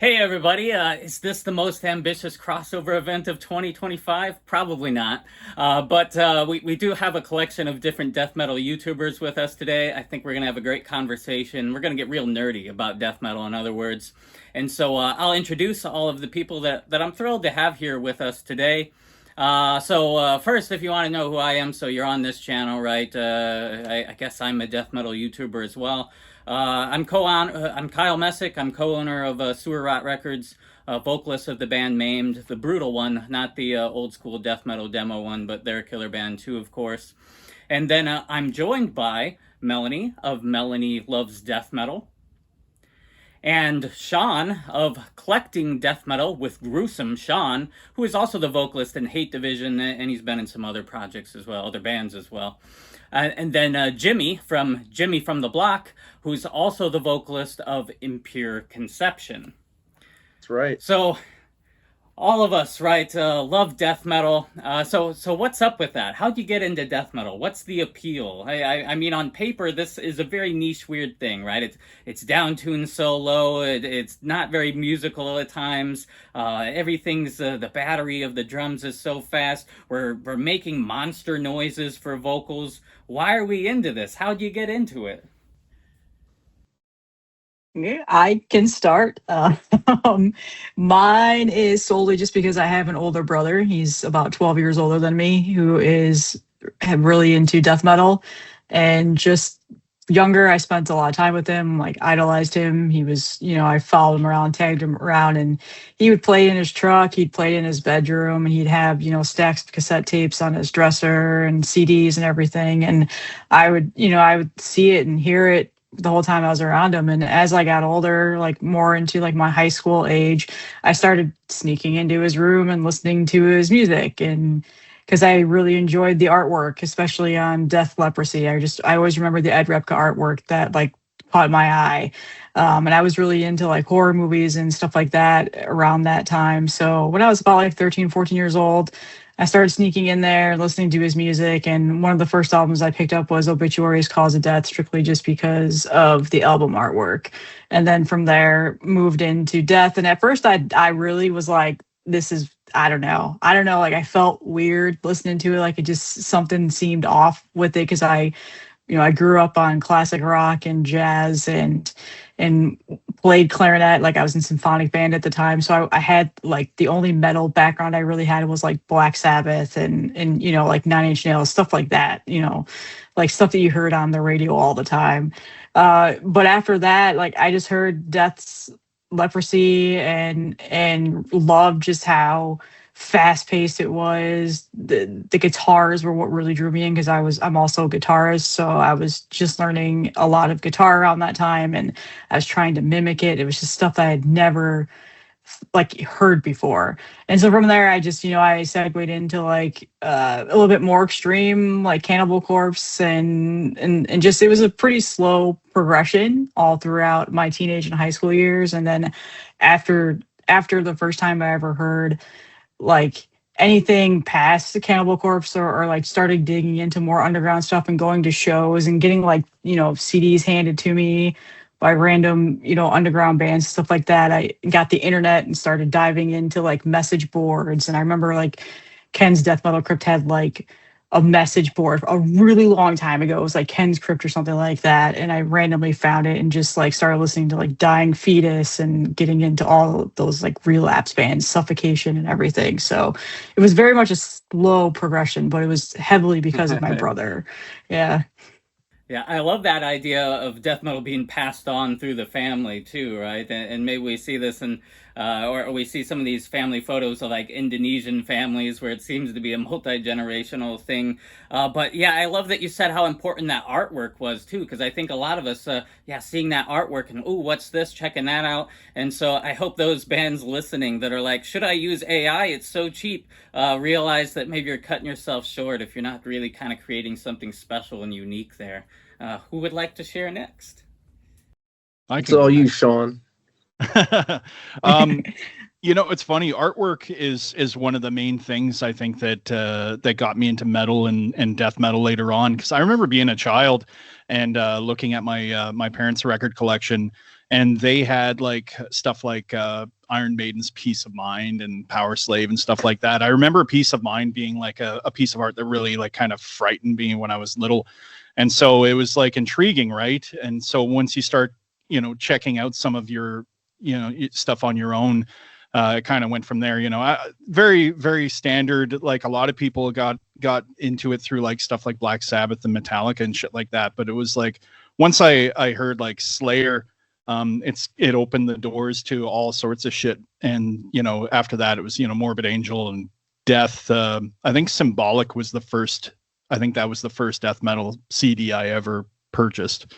Hey everybody, is this the most ambitious crossover event of 2025? Probably not. But we do have a collection of different death metal YouTubers with us today. I think we're going to have a great conversation. We're going to get real nerdy about death metal, in other words. And so I'll introduce all of the people that I'm thrilled to have here with us today. First, if you want to know who I am, so you're on this channel, right? I guess I'm a death metal YouTuber as well. I'm Kyle Messick. I'm co-owner of Sewer Rot Records, vocalist of the band Maimed, the brutal one, not the old school death metal demo one, but their killer band too, of course. And then I'm joined by Melanie of Melanie Loves Death Metal, and Sean of Collecting Death Metal with Gruesome Sean, who is also the vocalist in Hate Division, and he's been in some other projects as well, other bands as well. And then Jimmy from the Block, who's also the vocalist of Impure Conception. That's right. So all of us, right, love death metal. So what's up with that? How'd you get into death metal? What's the appeal? I mean, on paper, this is a very niche, weird thing, right? It's down tuned so low. It's not very musical at times. Everything's the battery of the drums is so fast. We're making monster noises for vocals. Why are we into this? How'd you get into it? Yeah, I can start. Um, Mine is solely just because I have an older brother. He's about 12 years older than me, who is really into death metal. And just younger, I spent a lot of time with him, like idolized him. He was, I followed him around, tagged him around, and he would play in his truck. He'd play in his bedroom, and he'd have, stacks of cassette tapes on his dresser and CDs and everything. And I would see it and hear it the whole time I was around him. And as I got older, like more into like my high school age, I started sneaking into his room and listening to his music. And because I really enjoyed the artwork, especially on Death Leprosy. I always remember the Ed Repka artwork that like caught my eye. And I was really into like horror movies and stuff like that around that time. So when I was about like 13, 14 years old, I started sneaking in there, listening to his music. And one of the first albums I picked up was Obituaries Cause of Death, strictly just because of the album artwork. And then from there, moved into Death. And at first, I really was like, this is, I don't know. Like I felt weird listening to it. Like it just, something seemed off with it because I grew up on classic rock and jazz and played clarinet. Like I was in symphonic band at the time. So I had like the only metal background I really had was like Black Sabbath and like Nine Inch Nails, stuff like that, like stuff that you heard on the radio all the time. But after that, like I just heard Death's Leprosy and loved just how fast paced it was. The guitars were what really drew me in because I'm also a guitarist, so I was just learning a lot of guitar around that time, and I was trying to mimic it. It was just stuff that I had never like heard before. And so from there, I just, I segued into like a little bit more extreme, like Cannibal Corpse, and just it was a pretty slow progression all throughout my teenage and high school years. And then after the first time I ever heard like anything past the Cannibal Corpse or like started digging into more underground stuff and going to shows and getting like, CDs handed to me by random, underground bands, stuff like that. I got the internet and started diving into like message boards. And I remember like Ken's Death Metal Crypt had like a message board a really long time ago. It was like Ken's Crypt or something like that. And I randomly found it and just like started listening to like Dying Fetus and getting into all of those like relapse bands, Suffocation and everything. So it was very much a slow progression, but it was heavily because of my brother. Yeah. Yeah, I love that idea of death metal being passed on through the family too, right? And maybe we see this in, or we see some of these family photos of like Indonesian families where it seems to be a multi-generational thing. But yeah, I love that you said how important that artwork was too, because I think a lot of us, yeah, seeing that artwork and, ooh, what's this? Checking that out. And so I hope those bands listening that are like, should I use AI? It's so cheap. Realize that maybe you're cutting yourself short if you're not really kind of creating something special and unique there. Who would like to share next? It's all you, Sean. It's funny. Artwork is one of the main things I think that got me into metal and death metal later on. Because I remember being a child and looking at my parents' record collection and they had like stuff like Iron Maiden's Peace of Mind and Power Slave and stuff like that. I remember Peace of Mind being like a piece of art that really like kind of frightened me when I was little. And so it was like intriguing, right? And so once you start, you know, checking out some of your, you know, stuff on your own, it kind of went from there. You know, very, very standard. Like a lot of people got into it through like stuff like Black Sabbath and Metallica and shit like that. But it was like once I heard like Slayer, it opened the doors to all sorts of shit. And you know, after that, it was, you know, Morbid Angel and Death. I think Symbolic was the first. I think that was the first death metal CD I ever purchased.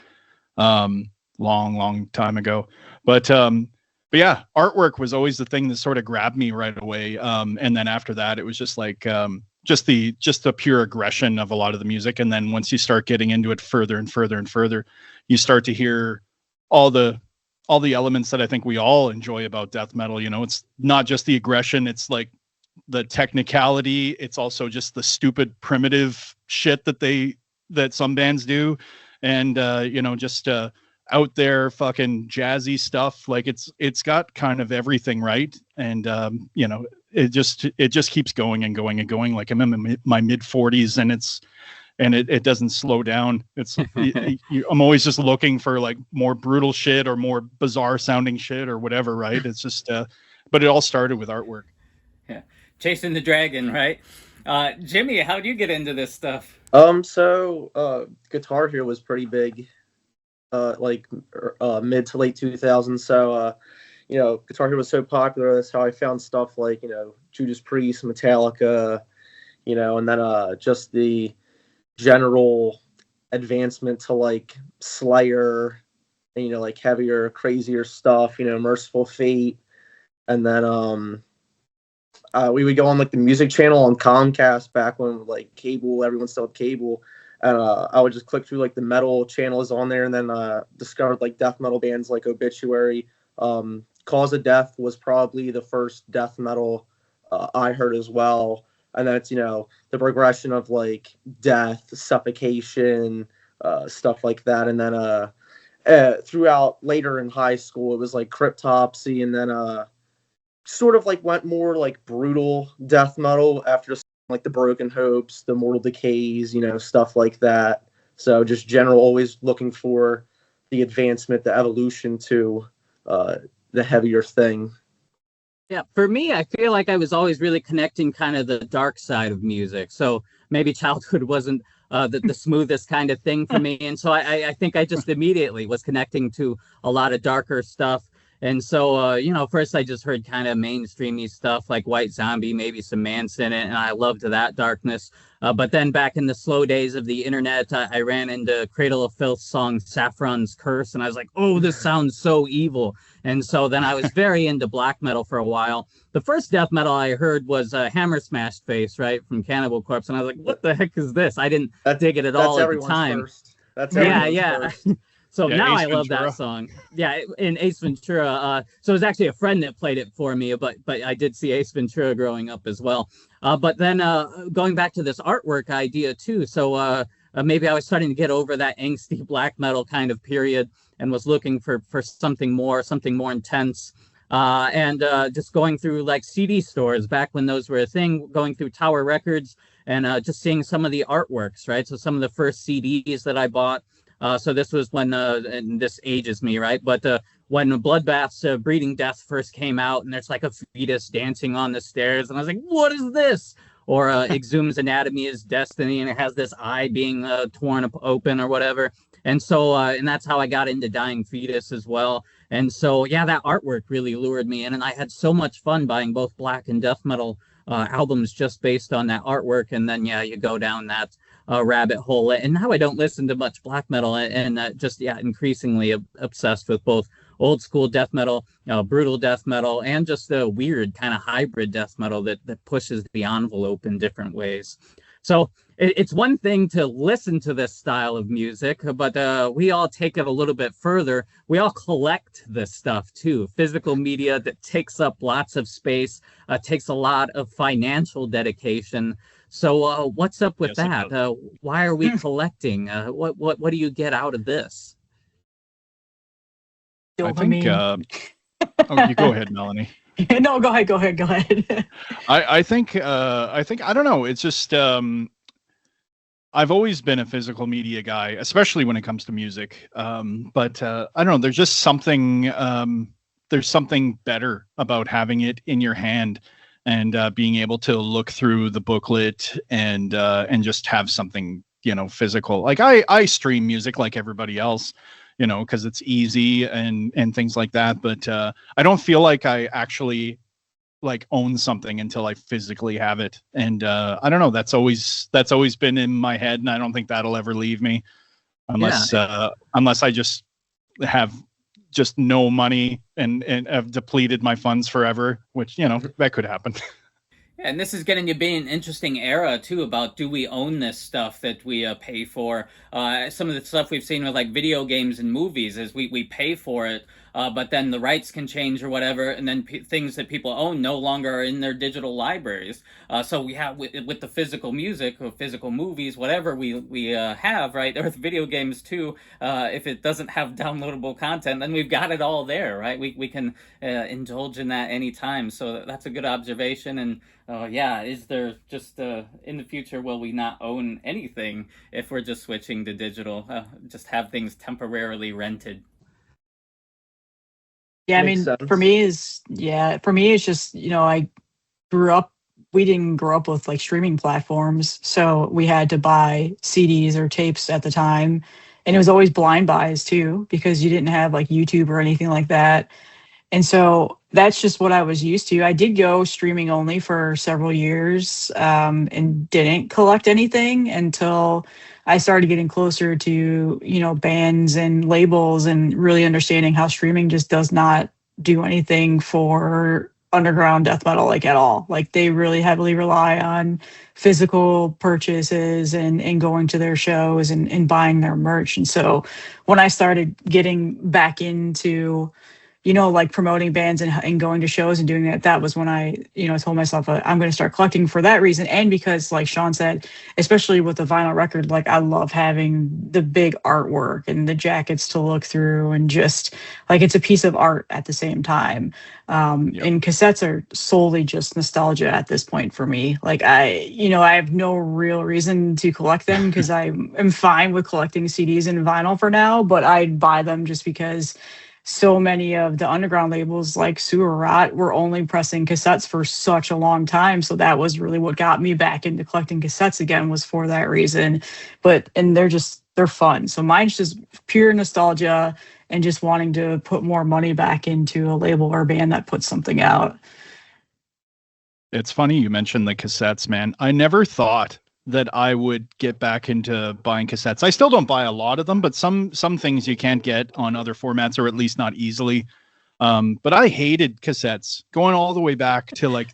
Long time ago. But yeah, artwork was always the thing that sort of grabbed me right away. And then after that, it was just like just the pure aggression of a lot of the music. And then once you start getting into it further and further and further, you start to hear all the elements that I think we all enjoy about death metal. You know, it's not just the aggression, it's like the technicality, it's also just the stupid primitive shit that some bands do, and you know, just out there fucking jazzy stuff. Like it's got kind of everything, right? And you know, it just keeps going and going and going. Like I'm in my mid 40s and it doesn't slow down. It's I'm always just looking for like more brutal shit or more bizarre sounding shit or whatever, right? It's just but it all started with artwork. Yeah. Chasing the dragon, right? Jimmy, how do you get into this stuff? So Guitar Hero was pretty big, like mid to late 2000s. So you know, Guitar Hero was so popular. That's how I found stuff like, you know, Judas Priest, Metallica, you know, and then just the general advancement to like Slayer, and, you know, like heavier, crazier stuff, you know, Merciful Fate. And then we would go on like the music channel on Comcast back when like cable, everyone still had cable. And I would just click through like the metal channels on there, and then discovered like death metal bands like Obituary. Cause of Death was probably the first death metal I heard as well. And then it's, you know, the progression of like death, suffocation, stuff like that. And then throughout later in high school, it was like Cryptopsy, and then sort of like went more like brutal death metal after like the Broken Hopes, the Mortal Decays, you know, stuff like that. So just general, always looking for the advancement, the evolution to the heavier thing. Yeah, for me, I feel like I was always really connecting kind of the dark side of music. So maybe childhood wasn't the smoothest kind of thing for me. And so I think I just immediately was connecting to a lot of darker stuff. And so, you know, first I just heard kind of mainstreamy stuff like White Zombie, maybe some Manson, and I loved that darkness. But then back in the slow days of the internet, I ran into Cradle of Filth's song Saffron's Curse, and I was like, oh, this sounds so evil. And so then I was very into black metal for a while. The first death metal I heard was Hammer Smashed Face, right, from Cannibal Corpse. And I was like, what the heck is this? I didn't dig it at all at the time. First. That's yeah. First. So yeah, now Ace I love Ventura. that song. Yeah, in Ace Ventura. So it was actually a friend that played it for me, but I did see Ace Ventura growing up as well. But then going back to this artwork idea too. So maybe I was starting to get over that angsty black metal kind of period and was looking for something more intense. And just going through like CD stores back when those were a thing, going through Tower Records and just seeing some of the artworks, right? So some of the first CDs that I bought. So this was when, and this ages me, right? But when Bloodbath's Breeding Death first came out, and there's like a fetus dancing on the stairs, and I was like, what is this? Or Exhum's Anatomy is Destiny, and it has this eye being torn open or whatever. And so, and that's how I got into Dying Fetus as well. And so, yeah, that artwork really lured me in, and I had so much fun buying both black and death metal albums just based on that artwork. And then, yeah, you go down that rabbit hole. And now I don't listen to much black metal, and just, yeah, increasingly obsessed with both old school death metal, brutal death metal, and just a weird kind of hybrid death metal that pushes the envelope in different ways. So it's one thing to listen to this style of music, but we all take it a little bit further. We all collect this stuff too. Physical media that takes up lots of space, takes a lot of financial dedication. So what's up with that? Why are we collecting? What do you get out of this? I think. Dopamine. Oh, you go ahead, Melanie. No, go ahead. I think. I don't know. It's just. I've always been a physical media guy, especially when it comes to music. But I don't know. There's just something. There's something better about having it in your hand and being able to look through the booklet and just have something, physical. Like I stream music like everybody else, because it's easy and things like that. But I don't feel like I actually like own something until I physically have it. And I don't know. That's always been in my head, and I don't think that'll ever leave me unless I just have just no money and have depleted my funds forever, which that could happen. Yeah, and this is getting to be an interesting era too about, do we own this stuff that we pay for? Some of the stuff we've seen with like video games and movies is we pay for it, but then the rights can change or whatever, and then things that people own no longer are in their digital libraries. So we have with the physical music or physical movies, whatever we have, right, or with video games too. If it doesn't have downloadable content, then we've got it all there, right? We can indulge in that anytime. So that's a good observation. And yeah, is there just in the future, will we not own anything if we're just switching to digital? Just have things temporarily rented. Yeah, I Makes mean, sense. for me it's just, I we didn't grow up with like streaming platforms, so we had to buy CDs or tapes at the time, and it was always blind buys too because you didn't have like YouTube or anything like that. And so that's just what I was used to. I did go streaming only for several years, and didn't collect anything until I started getting closer to, bands and labels and really understanding how streaming just does not do anything for underground death metal like at all. Like they really heavily rely on physical purchases and going to their shows and buying their merch. And so when I started getting back into like promoting bands and going to shows and doing that, that was when I, told myself I'm going to start collecting for that reason. And because like Sean said, especially with the vinyl record, like I love having the big artwork and the jackets to look through and just like, it's a piece of art at the same time. Yep. And cassettes are solely just nostalgia at this point for me. Like I have no real reason to collect them because I am fine with collecting CDs and vinyl for now, but I'd buy them just because so many of the underground labels like Sewer Rot were only pressing cassettes for such a long time. So that was really what got me back into collecting cassettes again, was for that reason. And they're fun. So mine's just pure nostalgia and just wanting to put more money back into a label or a band that puts something out. It's funny you mentioned the cassettes, man. I never thought that I would get back into buying cassettes. I still don't buy a lot of them, but some things you can't get on other formats, or at least not easily. But I hated cassettes going all the way back to like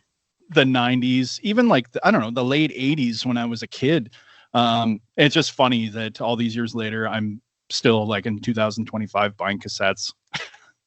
the 90s, even like, I don't know, the late 80s when I was a kid. It's just funny that all these years later, I'm still like in 2025 buying cassettes.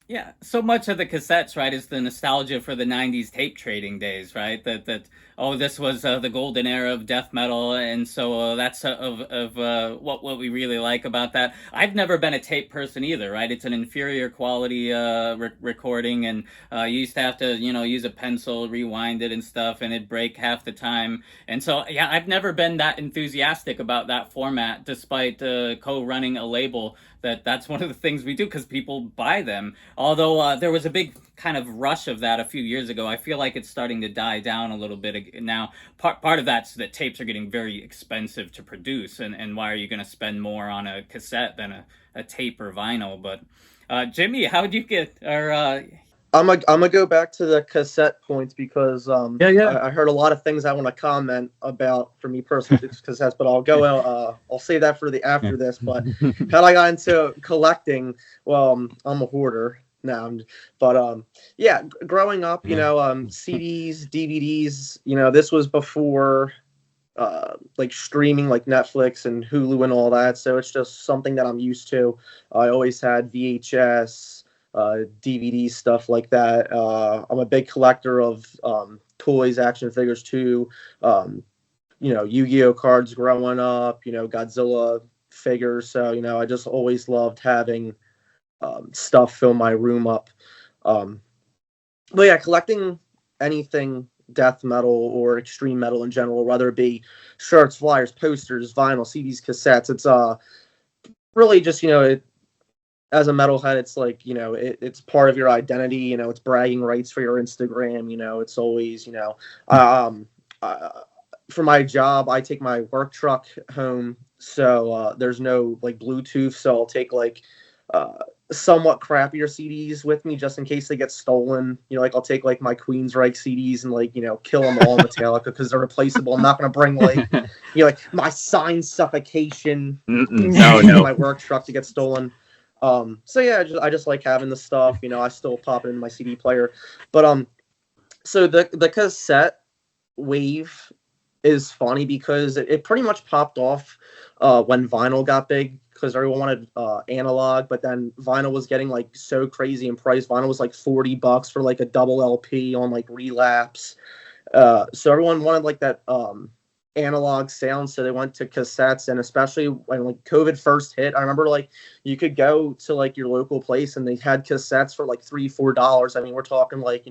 Yeah, so much of the cassettes, right, is the nostalgia for the '90s tape trading days, right? That oh, this was the golden era of death metal, and so that's what we really like about that. I've never been a tape person either, right? It's an inferior quality recording, and you used to have to, use a pencil, rewind it and stuff, and it'd break half the time. And so, yeah, I've never been that enthusiastic about that format, despite co-running a label. That's one of the things we do because people buy them. Although there was a big kind of rush of that a few years ago, I feel like it's starting to die down a little bit now. Part of that's that tapes are getting very expensive to produce, and why are you going to spend more on a cassette than a tape or vinyl? But Jimmy, how did you get? Or I'm gonna go back to the cassette points because Yeah. I heard a lot of things I want to comment about for me personally with cassettes, but I'll save that for the after this. But how I got into collecting, well, I'm a hoarder now, but yeah, growing up, CDs, DVDs, this was before like streaming, like Netflix and Hulu and all that. So it's just something that I'm used to. I always had VHS. DVD stuff like that. I'm a big collector of toys, action figures too. Yu-Gi-Oh cards growing up. Godzilla figures. So I just always loved having stuff fill my room up. But yeah, collecting anything death metal or extreme metal in general, whether it be shirts, flyers, posters, vinyl, CDs, cassettes, it's really just, as a metalhead, it's like, it's part of your identity, it's bragging rights for your Instagram, it's always, um, for my job, I take my work truck home, so there's no like Bluetooth, so I'll take like somewhat crappier CDs with me just in case they get stolen. Like I'll take like my Queensryche CDs and like kill them all in Metallica because they're replaceable. I'm not gonna bring like like my Sign Suffocation no. my work truck to get stolen. So yeah, I just like having the stuff. I still pop it in my CD player, but so the cassette wave is funny because it pretty much popped off when vinyl got big because everyone wanted analog, but then vinyl was getting like so crazy in price. Vinyl was like $40 for like a double LP on like Relapse. So everyone wanted like that analog sound, so they went to cassettes. And especially when like COVID first hit, I remember like you could go to like your local place and they had cassettes for like $3-4. I mean, we're talking like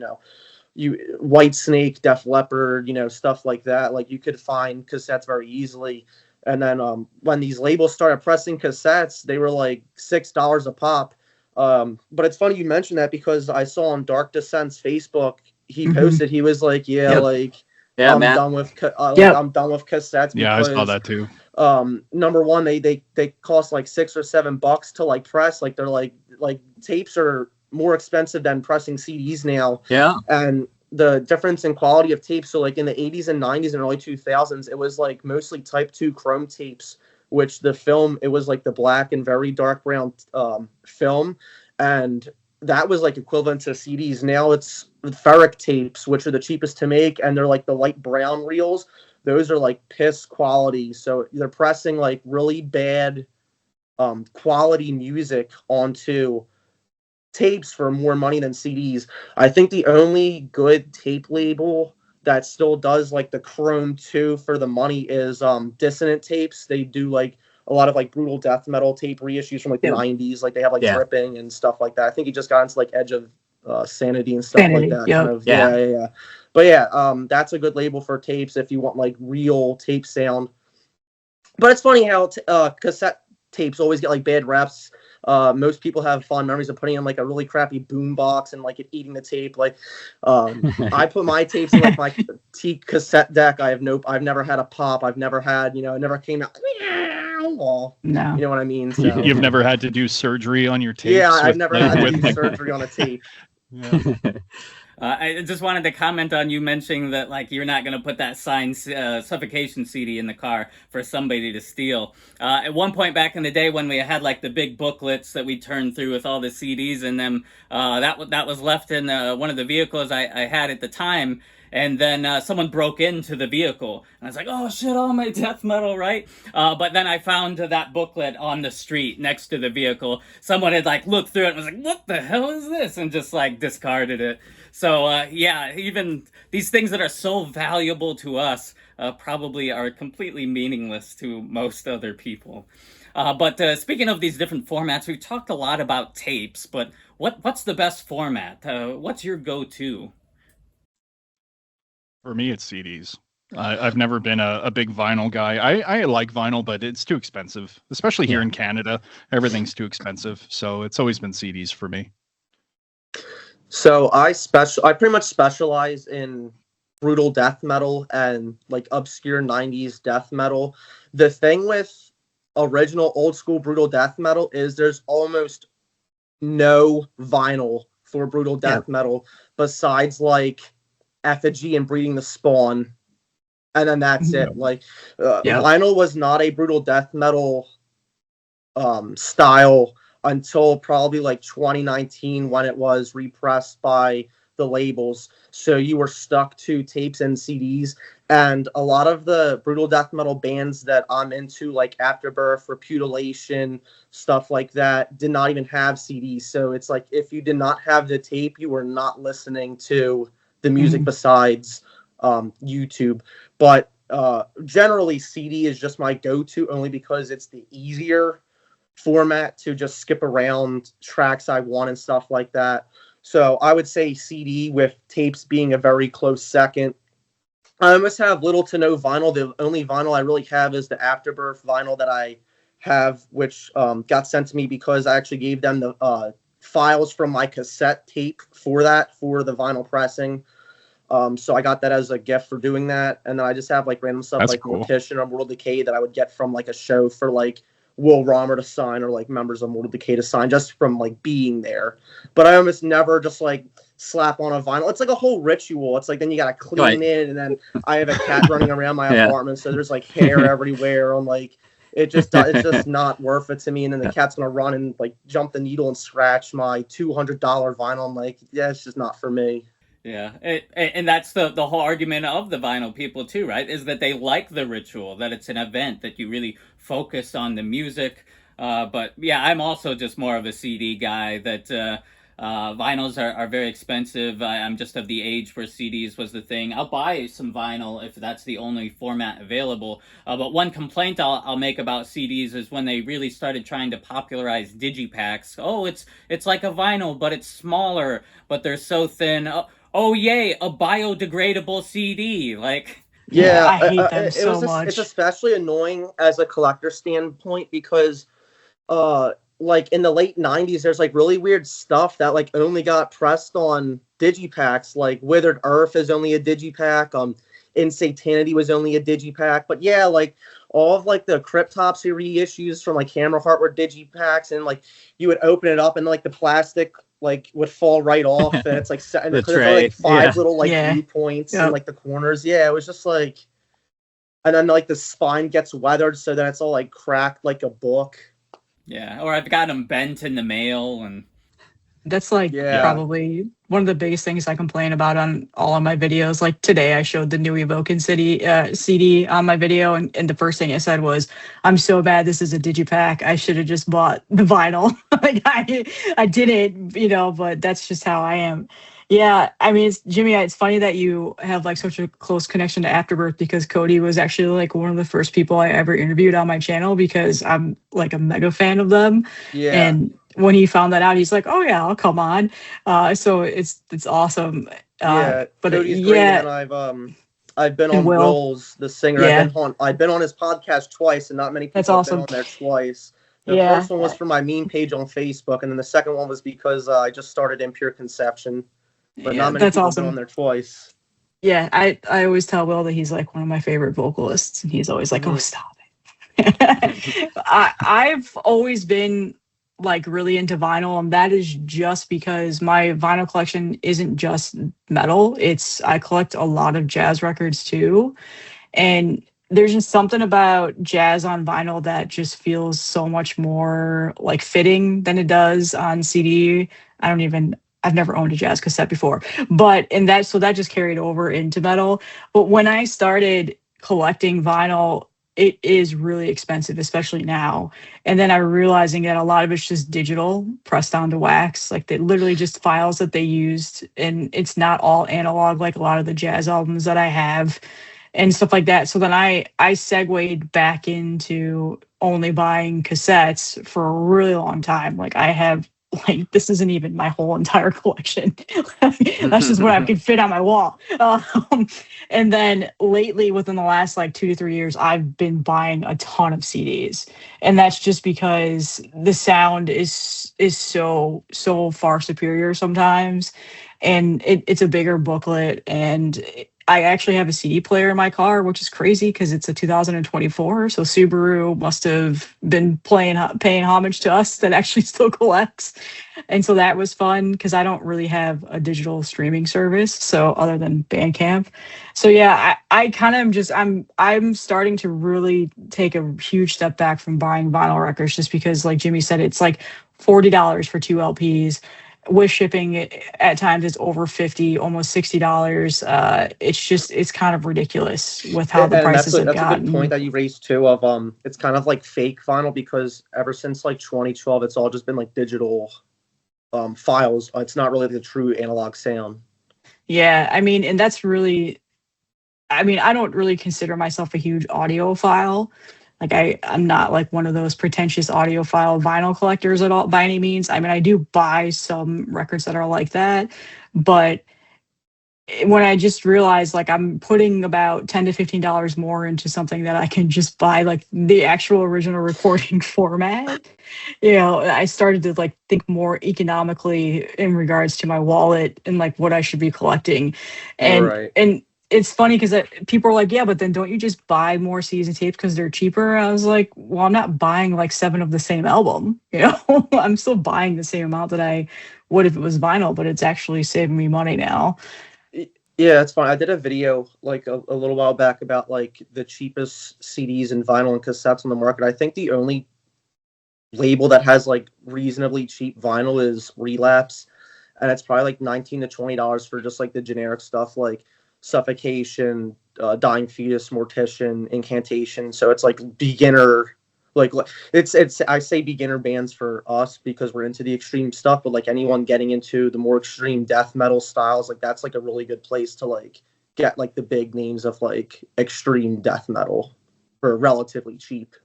you White Snake, Def Leppard, stuff like that. Like you could find cassettes very easily. And then when these labels started pressing cassettes, they were like $6 a pop. But it's funny you mentioned that because I saw on Dark Descent's Facebook, he posted, he was like, I'm done with I'm done with cassettes. Yeah, because, I saw that too. Number one, they cost like $6 or $7 to like press. Like they're like tapes are more expensive than pressing CDs now. Yeah. And the difference in quality of tapes, so like in the 80s and 90s and early 2000s, it was like mostly Type 2 chrome tapes, which the film, it was like the black and very dark brown film, and that was like equivalent to CDs. Now it's ferric tapes, which are the cheapest to make, and they're like the light brown reels. Those are like piss quality, so they're pressing like really bad quality music onto tapes for more money than CDs. I think the only good tape label that still does like the Chrome 2 for the money is Dissonant Tapes. They do like a lot of like brutal death metal tape reissues from like the 90s. Like they have like Dripping and stuff like that. I think he just got into like Edge of Sanity and stuff like that. Yep. Kind of, yeah. But yeah, that's a good label for tapes if you want like real tape sound. But it's funny how cassette tapes always get like bad raps. Most people have fond memories of putting in like a really crappy boom box and like it eating the tape. Like I put my tapes in like my teak cassette deck. I've never had a pop. I've never had, it never came out. No. You know what I mean? So, you've never had to do surgery on your tapes? Yeah, I've never had to do surgery on a tape. Yeah. I just wanted to comment on you mentioning that like you're not going to put that signed Suffocation CD in the car for somebody to steal. At one point back in the day when we had like the big booklets that we turned through with all the CDs in them, that was left in one of the vehicles I had at the time. And then someone broke into the vehicle. And I was like, oh shit, all my death metal, right? But then I found that booklet on the street next to the vehicle. Someone had like looked through it and was like, what the hell is this? And just like discarded it. So yeah, even these things that are so valuable to us probably are completely meaningless to most other people. But speaking of these different formats, we've talked a lot about tapes, but what's the best format? What's your go-to? For me, it's CDs. I've never been a big vinyl guy. I like vinyl, but it's too expensive, especially here in Canada. Everything's too expensive. So it's always been CDs for me. So I pretty much specialize in brutal death metal and like obscure 90s death metal. The thing with original old school brutal death metal is there's almost no vinyl for brutal death metal besides like Effigy and Breeding the Spawn, and then that's it. Like vinyl was not a brutal death metal style until probably like 2019 when it was repressed by the labels. So you were stuck to tapes and CDs. And a lot of the brutal death metal bands that I'm into, like Afterbirth, Repudiation, stuff like that, did not even have CDs. So it's like if you did not have the tape, you were not listening to the music besides YouTube. But generally CD is just my go-to only because it's the easier format to just skip around tracks I want and stuff like that. So I would say CD, with tapes being a very close second. I almost have little to no vinyl. The only vinyl I really have is the Afterbirth vinyl that I have, which got sent to me because I actually gave them the files from my cassette tape for the vinyl pressing. So I got that as a gift for doing that. And then I just have like random stuff like cool. Mortician or Mortal Decay that I would get from like a show for like Will Romer to sign, or like members of Mortal Decay to sign, just from like being there. But I almost never just like slap on a vinyl. It's like a whole ritual. It's like then you gotta clean it, and then I have a cat running around my apartment, so there's like hair everywhere. I'm like, it's just not worth it to me. And then the cat's gonna run and like jump the needle and scratch my $200 vinyl. I'm like, yeah, it's just not for me. Yeah, and that's the whole argument of the vinyl people too, right? Is that they like the ritual, that it's an event, that you really focus on the music. But yeah, I'm also just more of a CD guy. That vinyls are very expensive. I'm just of the age where CDs was the thing. I'll buy some vinyl if that's the only format available. But one complaint I'll make about CDs is when they really started trying to popularize digipacks. Oh, it's like a vinyl, but it's smaller, but they're so thin. Oh yay, a biodegradable CD. Like, yeah, I hate them so much. It's especially annoying as a collector standpoint because like in the late 90s there's like really weird stuff that like only got pressed on digipacks. Like Withered Earth is only a digipack. In Satanity was only a digipack. But yeah, like all of like the Cryptopsy reissues from like Hammer Heart were digipacks, and like you would open it up and like the plastic like would fall right off, and it's like and there's like five little like viewpoints in like the corners. Yeah, it was just like, and then like the spine gets weathered so that it's all like cracked like a book. Yeah, or I've got them bent in the mail, and that's like probably one of the biggest things I complain about on all of my videos. Like today I showed the new Evoken CD on my video, and the first thing I said was, I'm so bad this is a digipack. I should have just bought the vinyl. Like I didn't, but that's just how I am. Yeah, I mean, Jimmy, it's funny that you have like such a close connection to Afterbirth, because Cody was actually like one of the first people I ever interviewed on my channel, because I'm like a mega fan of them. Yeah. And when he found that out, he's like, "Oh yeah, I'll come on." So it's awesome. But Cody's great, and I've been on Will's, the singer. Yeah. I've been on his podcast twice, and not many people have been on there twice. The first one was for my meme page on Facebook, and then the second one was because I just started Impure Conception. But not many people have been on there twice. Yeah, I always tell Will that he's like one of my favorite vocalists, and he's always like, "Oh, stop it." I've always been like really into vinyl, and that is just because my vinyl collection isn't just metal. I collect a lot of jazz records too, and there's just something about jazz on vinyl that just feels so much more like fitting than it does on CD. I've never owned a jazz cassette before, but so that just carried over into metal. But when I started collecting vinyl, it is really expensive, especially now. And then I'm realizing that a lot of it's just digital, pressed onto wax. Like they literally just files that they used, and it's not all analog like a lot of the jazz albums that I have and stuff like that. So then I segued back into only buying cassettes for a really long time. Like I have, like, this isn't even my whole entire collection. That's just what I can fit on my wall. And then lately, within the last like 2 to 3 years, I've been buying a ton of CDs, and that's just because the sound is so far superior sometimes, and it's a bigger booklet, and I actually have a CD player in my car, which is crazy because it's a 2024. So Subaru must have been paying homage to us that actually still collects. And so that was fun because I don't really have a digital streaming service, so other than Bandcamp. So yeah, I kind of I'm starting to really take a huge step back from buying vinyl records, just because, like Jimmy said, it's like $40 for 2 LPs. With shipping, at times it's over $50, almost $60. It's kind of ridiculous with how the prices have gotten. That's a good point that you raised too. Of it's kind of like fake vinyl, because ever since like 2012, it's all just been like digital files. It's not really the true analog sound. Yeah, I mean, and that's really, I mean, I don't really consider myself a huge audiophile. Like I'm not like one of those pretentious audiophile vinyl collectors at all by any means. I mean, I do buy some records that are like that, but when I just realized like I'm putting about $10 to $15 more into something that I can just buy like the actual original recording format, I started to like think more economically in regards to my wallet and like what I should be collecting. And Right. and it's funny because people are like, yeah, but then don't you just buy more CDs and tapes because they're cheaper? I was like, well, I'm not buying like 7 of the same album. I'm still buying the same amount that I would if it was vinyl, but it's actually saving me money now. Yeah, it's fine. I did a video like a little while back about like the cheapest CDs and vinyl and cassettes on the market. I think the only label that has like reasonably cheap vinyl is Relapse, and it's probably like $19 to $20 for just like the generic stuff like Suffocation, Dying Fetus, Mortician, Incantation. So it's like beginner, like it's I say beginner bands for us because we're into the extreme stuff, but like anyone getting into the more extreme death metal styles, like that's like a really good place to like get like the big names of like extreme death metal for relatively cheap.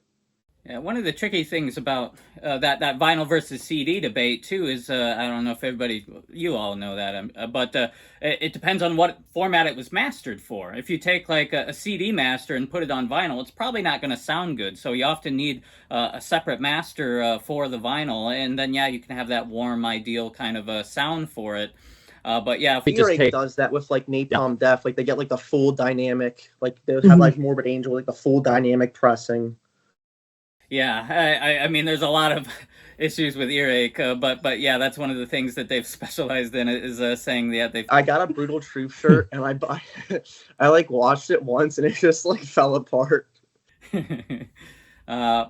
Yeah, one of the tricky things about that vinyl versus CD debate too is I don't know if you all know that, but it depends on what format it was mastered for. If you take like a CD master and put it on vinyl, it's probably not going to sound good. So you often need a separate master for the vinyl, and then you can have that warm, ideal kind of a sound for it. But yeah, if we just Earache does that with like Napalm Death, like they get like the full dynamic, like they have like Morbid Angel, like the full dynamic pressing. Yeah, I mean, there's a lot of issues with earache, but yeah, that's one of the things that they've specialized in is saying that they've. I got a Brutal Truth shirt and I like watched it once and it just like fell apart. Yeah,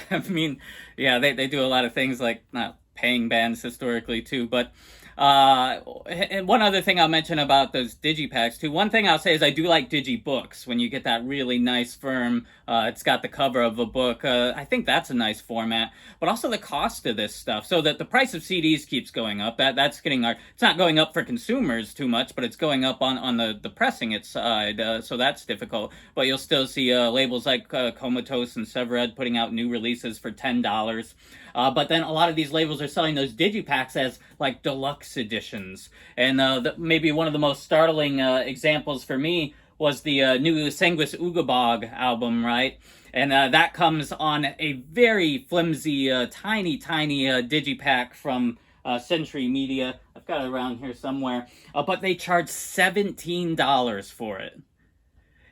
I mean, yeah, they do a lot of things like not paying bands historically too, but and one other thing I'll mention about those digipacks too. One thing I'll say is I do like digibooks when you get that really nice firm. It's got the cover of a book. I think that's a nice format, but also the cost of this stuff. So that the price of CDs keeps going up. That's getting it's not going up for consumers too much, but it's going up on the pressing its side. So that's difficult. But you'll still see labels like Comatose and Severed putting out new releases for $10. But then a lot of these labels are selling those digipacks as like deluxe editions. And maybe one of the most startling examples for me was the new Sanguis Ugabog album, right? And that comes on a very flimsy, tiny digipack from Century Media. I've got it around here somewhere. But they charge $17 for it,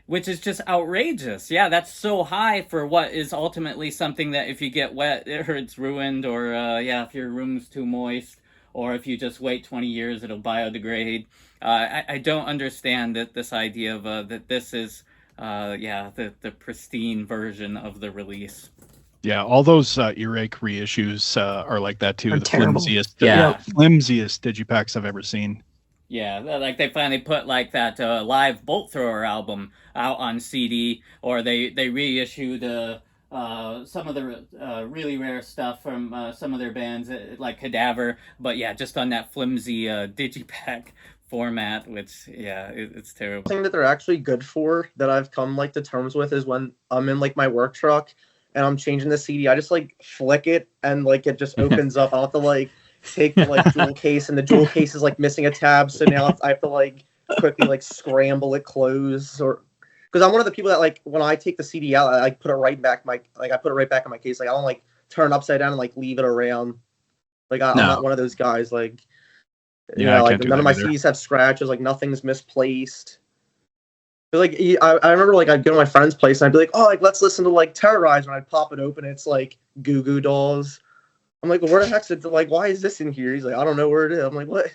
which is just outrageous. Yeah, that's so high for what is ultimately something that if you get wet, or it's ruined, or if your room's too moist, or if you just wait 20 years, it'll biodegrade. I don't understand this idea of that this is, the pristine version of the release. Yeah, all those earache reissues are like that too. Are the terrible. flimsiest, Yeah. flimsiest digipacks I've ever seen. Yeah, like they finally put like that live Bolt Thrower album out on CD, or they reissued some of the really rare stuff from some of their bands, like Cadaver, but yeah, just on that flimsy digipack format, which it's terrible. The thing that they're actually good for that I've come like to terms with is when I'm in like my work truck and I'm changing the CD, I just like flick it and like it just opens up. I don't have to like take the like jewel case, and the jewel case is like missing a tab, so now I have to like quickly like scramble it closed, or because I'm one of the people that like when I take the CD out, I like put it right back in my case. Like I don't like turn it upside down and like leave it around. Like I'm not one of those guys. Like like none of my CDs have scratches. Like nothing's misplaced. But, like I remember like I'd go to my friend's place and I'd be like, oh, like let's listen to like Terrorize, and I'd pop it open. It's like Goo Goo Dolls. I'm like, well, where the heck's it? Like, why is this in here? He's like, I don't know where it is. I'm like, what?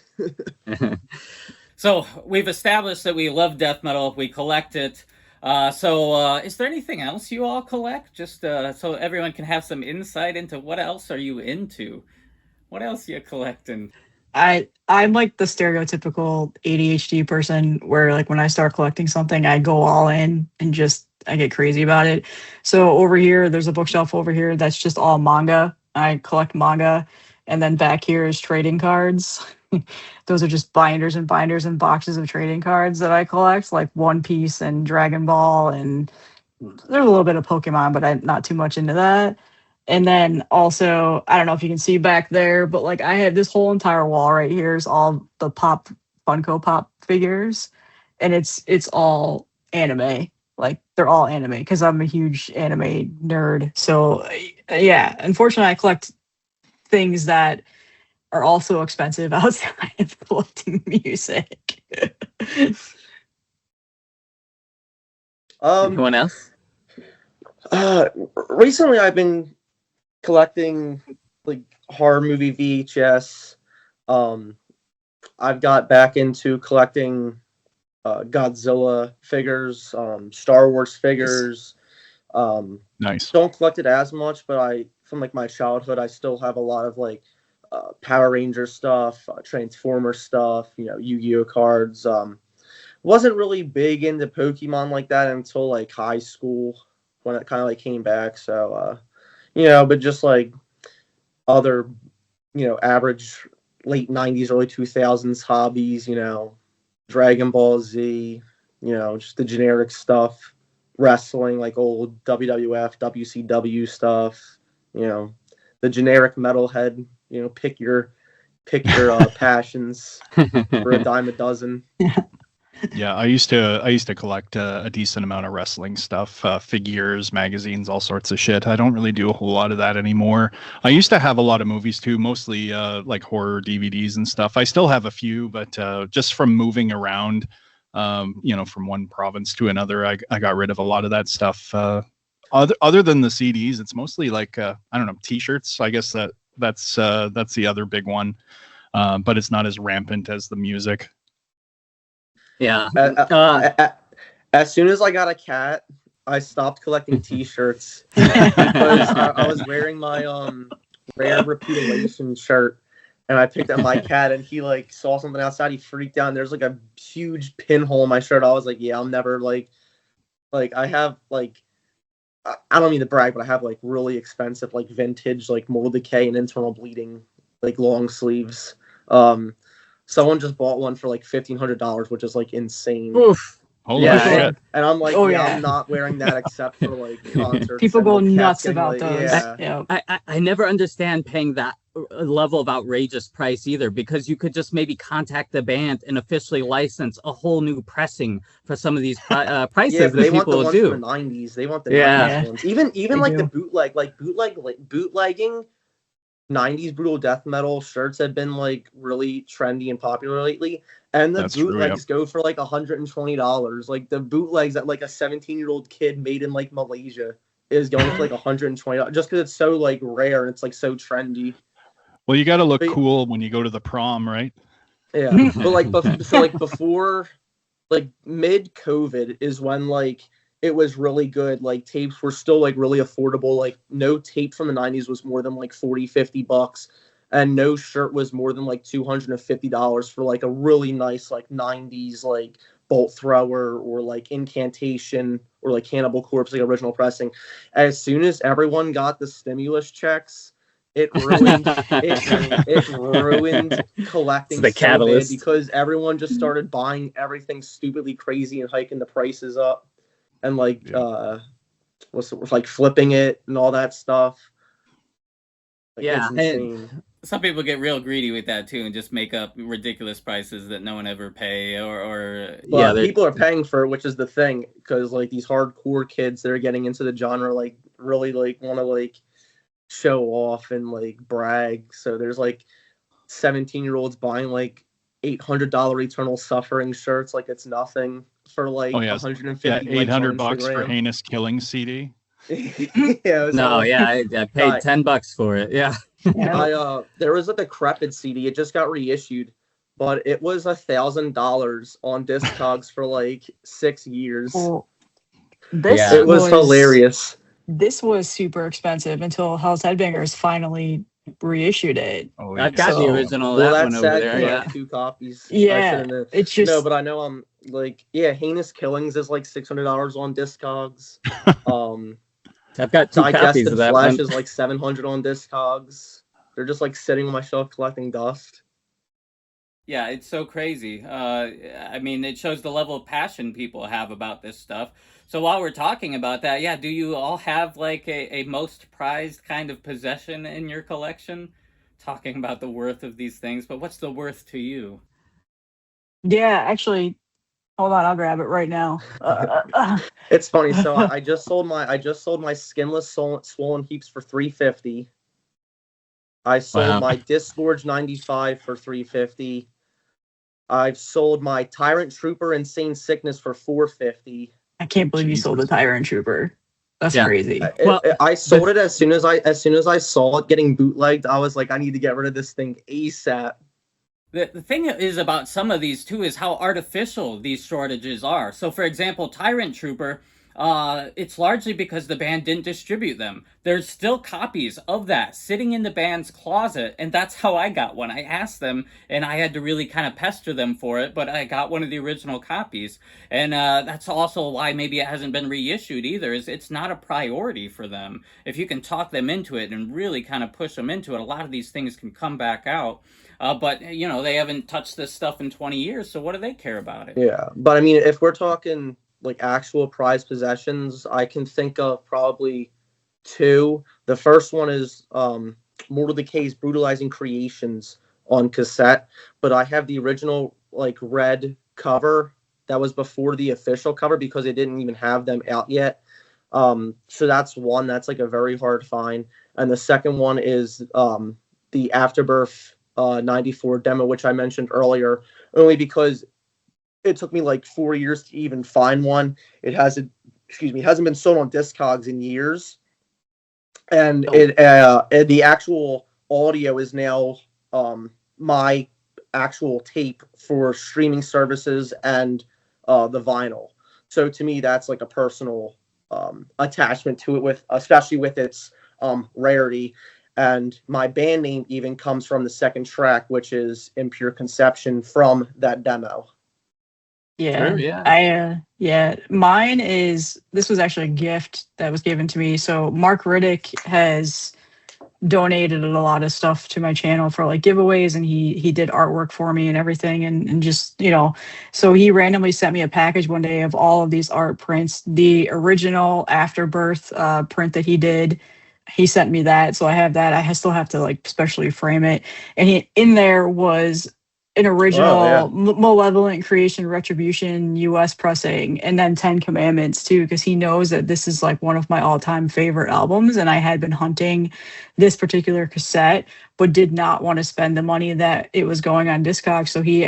So we've established that we love death metal. We collect it. So is there anything else you all collect? Just so everyone can have some insight into what else are you into? What else are you collecting? I'm like the stereotypical ADHD person where like when I start collecting something, I go all in and just I get crazy about it. So over here, there's a bookshelf over here that's just all manga. I collect manga, and then back here is trading cards. Those are just binders and binders and boxes of trading cards that I collect, like One Piece and Dragon Ball and there's a little bit of Pokemon, but I'm not too much into that. And then also, I don't know if you can see back there, but like I have this whole entire wall right here is all the Funko Pop figures, and it's all anime. Like they're all anime because I'm a huge anime nerd. So yeah, unfortunately, I collect things that are also expensive outside of collecting music. Anyone else? Recently I've been collecting like horror movie VHS. I've got back into collecting Godzilla figures, Star Wars figures. Nice. Don't collect it as much, but from like my childhood, I still have a lot of like Power Ranger stuff, Transformer stuff, Yu-Gi-Oh cards. Wasn't really big into Pokemon like that until like high school when it kind of like came back. So, but just like other, average late 90s, early 2000s hobbies, Dragon Ball Z, just the generic stuff, wrestling, like old WWF, WCW stuff, the generic metalhead, pick your passions for a dime a dozen. Yeah, I used to collect a decent amount of wrestling stuff, figures, magazines, all sorts of shit. I don't really do a whole lot of that anymore. I used to have a lot of movies too, mostly like horror DVDs and stuff. I still have a few, but just from moving around, from one province to another, I got rid of a lot of that stuff. Other than the CDs, it's mostly like I don't know, T-shirts. I guess that's the other big one, but it's not as rampant as the music. Yeah. As soon as I got a cat, I stopped collecting T-shirts because I was wearing my rare repudiation shirt, and I picked up my cat, and he like saw something outside. He freaked out. And there's like a huge pinhole in my shirt. I was like, yeah, I'm never like I have like I don't mean to brag, but I have like really expensive like vintage like mold decay and internal bleeding like long sleeves. Someone just bought one for like $1,500, which is like insane. Oof. Holy shit. And I'm like, yeah. I'm not wearing that except for like concerts. People go like, nuts getting, about like, those. Yeah. I never understand paying that level of outrageous price either, because you could just maybe contact the band and officially license a whole new pressing for some of these prices Yeah, that they want the people ones do. from the 90s. They want the Yeah. 90s ones. Even They like do. the bootlegging 90s brutal death metal shirts have been like really trendy and popular lately. And the That's true, bootlegs go for like $120. Like the bootlegs that like a 17-year-old kid made in like Malaysia is going for like $120 just because it's so like rare and it's like so trendy. Well, you got to look But- cool when you go to the prom, right? Yeah, but like before, like mid COVID is when like it was really good. Like tapes were still like really affordable. Like no tape from the 90s was more than like $40-$50, and no shirt was more than like $250 for like a really nice like 90s like bolt thrower or like incantation or like Cannibal Corpse like original pressing. As soon as everyone got the stimulus checks, it ruined it ruined collecting It's the so bad catalyst. because everyone just started buying everything stupidly crazy and hiking the prices up and like like flipping it and all that stuff. Like, Yeah, it's insane. Some people get real greedy with that too and just make up ridiculous prices that no one ever pay or But people are paying for it, which is the thing, because like these hardcore kids that are getting into the genre like really like want to like show off and like brag. So there's like 17-year-olds buying like $800 Eternal Suffering shirts like it's nothing for like 150. Yeah, $800 for Instagram. Heinous Killing CD. Yeah, I paid $10 for it. Yeah. There was a decrepit CD. It just got reissued, but it was $1,000 on Discogs for like 6 years. Well, It was hilarious. This was super expensive until Hell's Headbangers finally reissued it. Oh, I've got the original that one over there. Yeah. 2 copies. Yeah, it's just no, but I know I'm like Heinous Killings is like $600 on Discogs. I've got 2 copies Digested of that Flesh one. is like $700 on Discogs. They're just like sitting on my shelf collecting dust. Yeah, it's so crazy. I mean, it shows the level of passion people have about this stuff. So while we're talking about that, yeah, do you all have like a most prized kind of possession in your collection? Talking about the worth of these things, but what's the worth to you? Yeah, actually, hold on, I'll grab it right now. It's funny. So I just sold my skinless swollen heaps for 350. I sold Wow. my Disgorge 95 for 350. I've sold my Tyrant Trooper Insane Sickness for 450. I can't believe you sold the Jesus. Tyrant Trooper. That's Yeah. crazy. I sold it as soon as I saw it getting bootlegged. I was like, I need to get rid of this thing ASAP. The thing is about some of these too is how artificial these shortages are. So, for example, Tyrant Trooper, it's largely because the band didn't distribute them. There's still copies of that sitting in the band's closet, and that's how I got one. I asked them, and I had to really kind of pester them for it, but I got one of the original copies, and that's also why maybe it hasn't been reissued either. Is it's not a priority for them. If you can talk them into it and really kind of push them into it, a lot of these things can come back out. But you know, they haven't touched this stuff in 20 years, so what do they care about it? Yeah, but I mean, if we're talking like actual prized possessions, I can think of probably two. The first one is Mortal Decay's Brutalizing Creations on cassette, but I have the original like red cover that was before the official cover because they didn't even have them out yet. So that's one that's like a very hard find, and the second one is the Afterbirth 94 demo, which I mentioned earlier, only because it took me like 4 years to even find one. It hasn't been sold on Discogs in years, and the actual audio is now my actual tape for streaming services and the vinyl. So to me, that's like a personal attachment to it, with especially with its rarity. And my band name even comes from the second track, which is Impure Conception from that demo. Yeah. True, yeah. Yeah, mine is, this was actually a gift that was given to me. So Mark Riddick has donated a lot of stuff to my channel for like giveaways, and he did artwork for me and everything, and just, you know, so he randomly sent me a package one day of all of these art prints. The original Afterbirth print that he did, he sent me that, so I have that. Still have to like specially frame it, and in there was an original Malevolent Creation Retribution US pressing, and then 10 Commandments too, because he knows that this is like one of my all-time favorite albums, and I had been hunting this particular cassette but did not want to spend the money that it was going on Discogs. So he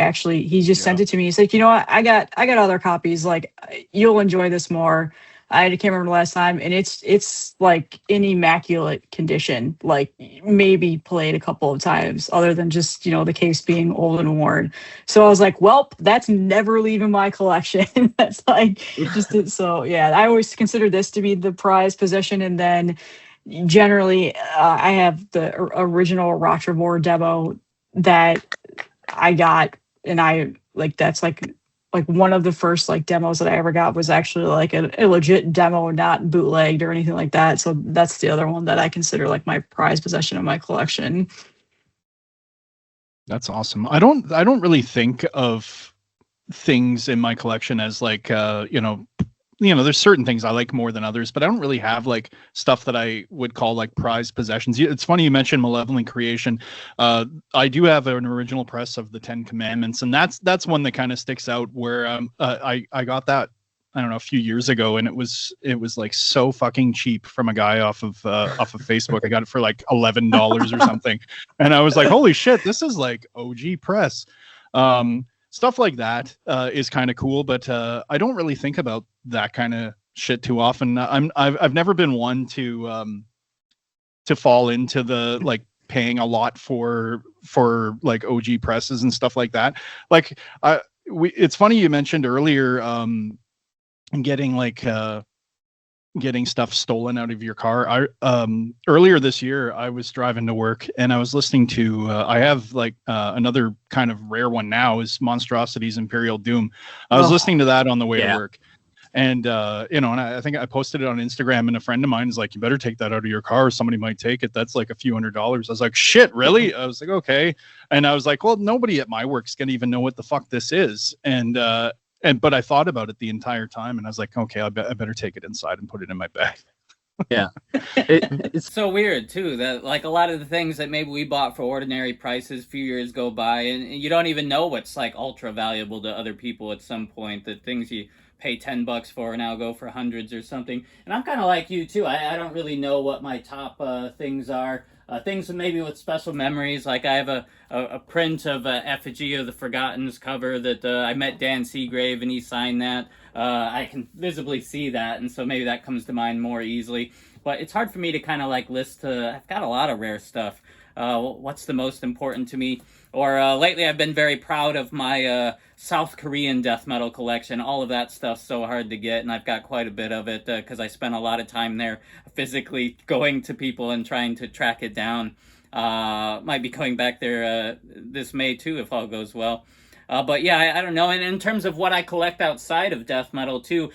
just sent it to me. He's like, you know what, I got other copies, like you'll enjoy this more. I can't remember the last time, and it's like in immaculate condition, like maybe played a couple of times, other than just, you know, the case being old and worn. So I was like, well, that's never leaving my collection. That's like just so yeah. I always consider this to be the prized possession, and then generally I have the original Rotrevor demo that I got, and I like that's like one of the first like demos that I ever got was actually like a legit demo, not bootlegged or anything like that. So that's the other one that I consider like my prized possession of my collection. That's awesome. I don't really think of things in my collection as like there's certain things I like more than others, but I don't really have like stuff that I would call like prized possessions. It's funny you mentioned Malevolent Creation. I do have an original press of the 10 Commandments, and that's one that kind of sticks out, where I got that, I don't know, a few years ago, and it was like so fucking cheap from a guy off of Facebook. I got it for like $11 or something, and I was like, holy shit, this is like OG press. Stuff like that is kind of cool, but I don't really think about that kind of shit too often. I've never been one to fall into the like paying a lot for like OG presses and stuff like that. Like it's funny you mentioned earlier getting stuff stolen out of your car. Earlier this year, I was driving to work and I was listening to, I have like another kind of rare one now is Monstrosity's Imperial Doom. I was listening to that on the way to work. And and I think I posted it on Instagram, and a friend of mine is like, you better take that out of your car, somebody might take it. That's like a few $100s. I was like, shit, really? I was like, okay. And I was like, well, nobody at my work's gonna even know what the fuck this is. But I thought about it the entire time, and I was like, okay, I better take it inside and put it in my bag. Yeah. It's so weird too that like a lot of the things that maybe we bought for ordinary prices a few years go by, and you don't even know what's like ultra valuable to other people at some point. The things you pay $10 for now go for hundreds or something. And I'm kind of like you too. I don't really know what my top things are. Things maybe with special memories, like I have a print of Effigy of the Forgotten's cover that I met Dan Seagrave and he signed that. I can visibly see that, and so maybe that comes to mind more easily. But it's hard for me to kind of like list. I've got a lot of rare stuff. What's the most important to me? Or lately, I've been very proud of my South Korean death metal collection. All of that stuff's so hard to get, and I've got quite a bit of it because I spent a lot of time there physically going to people and trying to track it down. Might be going back there this May too, if all goes well. But yeah, I don't know. And in terms of what I collect outside of death metal too,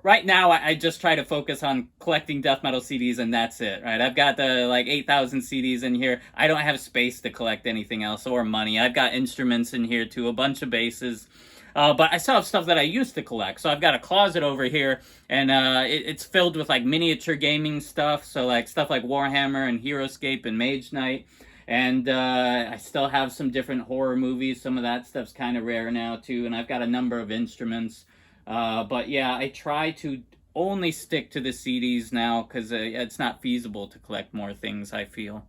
right now I just try to focus on collecting death metal CDs, and that's it, right? I've got the like 8,000 CDs in here. I don't have space to collect anything else or money. I've got instruments in here too, a bunch of basses. But I still have stuff that I used to collect. So I've got a closet over here, and it's filled with like miniature gaming stuff. So like stuff like Warhammer and Heroescape and Mage Knight. And I still have some different horror movies. Some of that stuff's kind of rare now too. And I've got a number of instruments. But yeah, I try to only stick to the CDs now because it's not feasible to collect more things, I feel.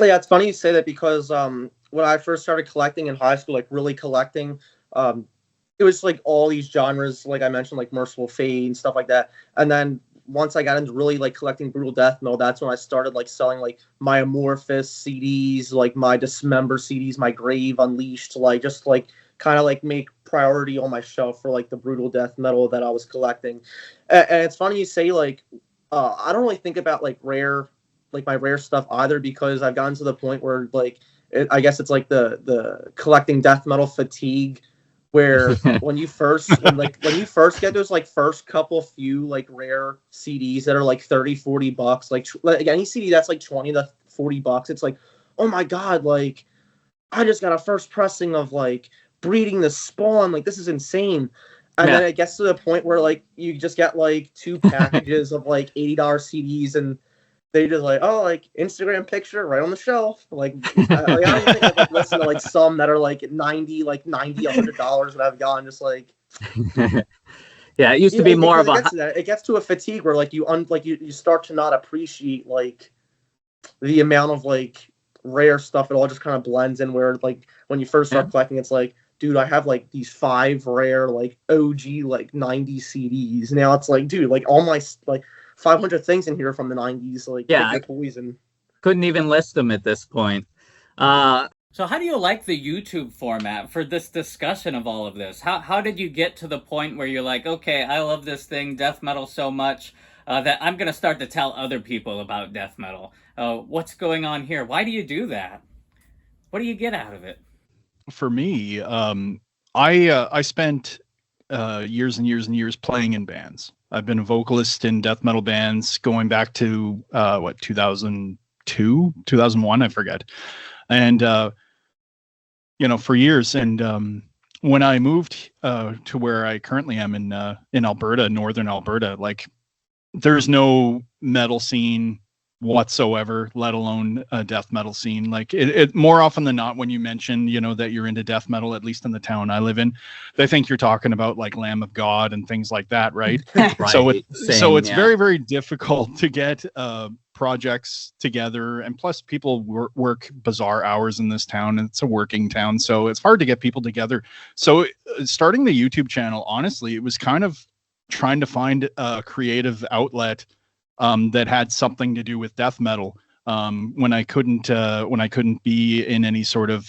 Yeah, it's funny you say that because when I first started collecting in high school, like really collecting, it was like all these genres, like I mentioned, like Merciful Fate and stuff like that. And then once I got into really like collecting brutal death metal, that's when I started like selling like my Amorphous CDs, like my Dismember CDs, my Grave Unleashed, like just like kind of like make priority on my shelf for like the brutal death metal that I was collecting. And it's funny you say like I don't really think about like my rare stuff either, because I've gotten to the point where like I guess it's like the collecting death metal fatigue, where when you first get those like first few like rare CDs that are like $30-$40, like any CD that's like $20 to $40, it's like, oh my god, like I just got a first pressing of like Breeding the Spawn, like this is insane. And then it gets to the point where like you just get like 2 packages of like $80 CDs, and they just like, oh, like Instagram picture right on the shelf. Like I don't even think I've like listened to like some that are like $90, $100 that I've gotten just like. Yeah, it used to be more of it gets to a fatigue where like you start to not appreciate like the amount of like rare stuff. It all just kind of blends in, where like when you first start collecting, it's like, dude, I have like these 5 rare like OG like 90 CDs. Now it's like, dude, like all my like 500 things in here from the 90s, like poison. Couldn't even list them at this point. So how do you like the YouTube format for this discussion of all of this? How did you get to the point where you're like, okay, I love this thing, death metal, so much that I'm going to start to tell other people about death metal? What's going on here? Why do you do that? What do you get out of it? For me, I spent years and years and years playing in bands. I've been a vocalist in death metal bands going back to 2002, 2001, I forget. And for years. And when I moved to where I currently am in Alberta, northern Alberta, like there's no metal scene whatsoever, let alone a death metal scene. Like it more often than not, when you mention, that you're into death metal, at least in the town I live in, they think you're talking about like Lamb of God and things like that, right? Right. So it's very, very difficult to get projects together, and plus people work bizarre hours in this town, and it's a working town, so it's hard to get people together. So starting the YouTube channel, honestly, it was kind of trying to find a creative outlet that had something to do with death metal. When I couldn't be in any sort of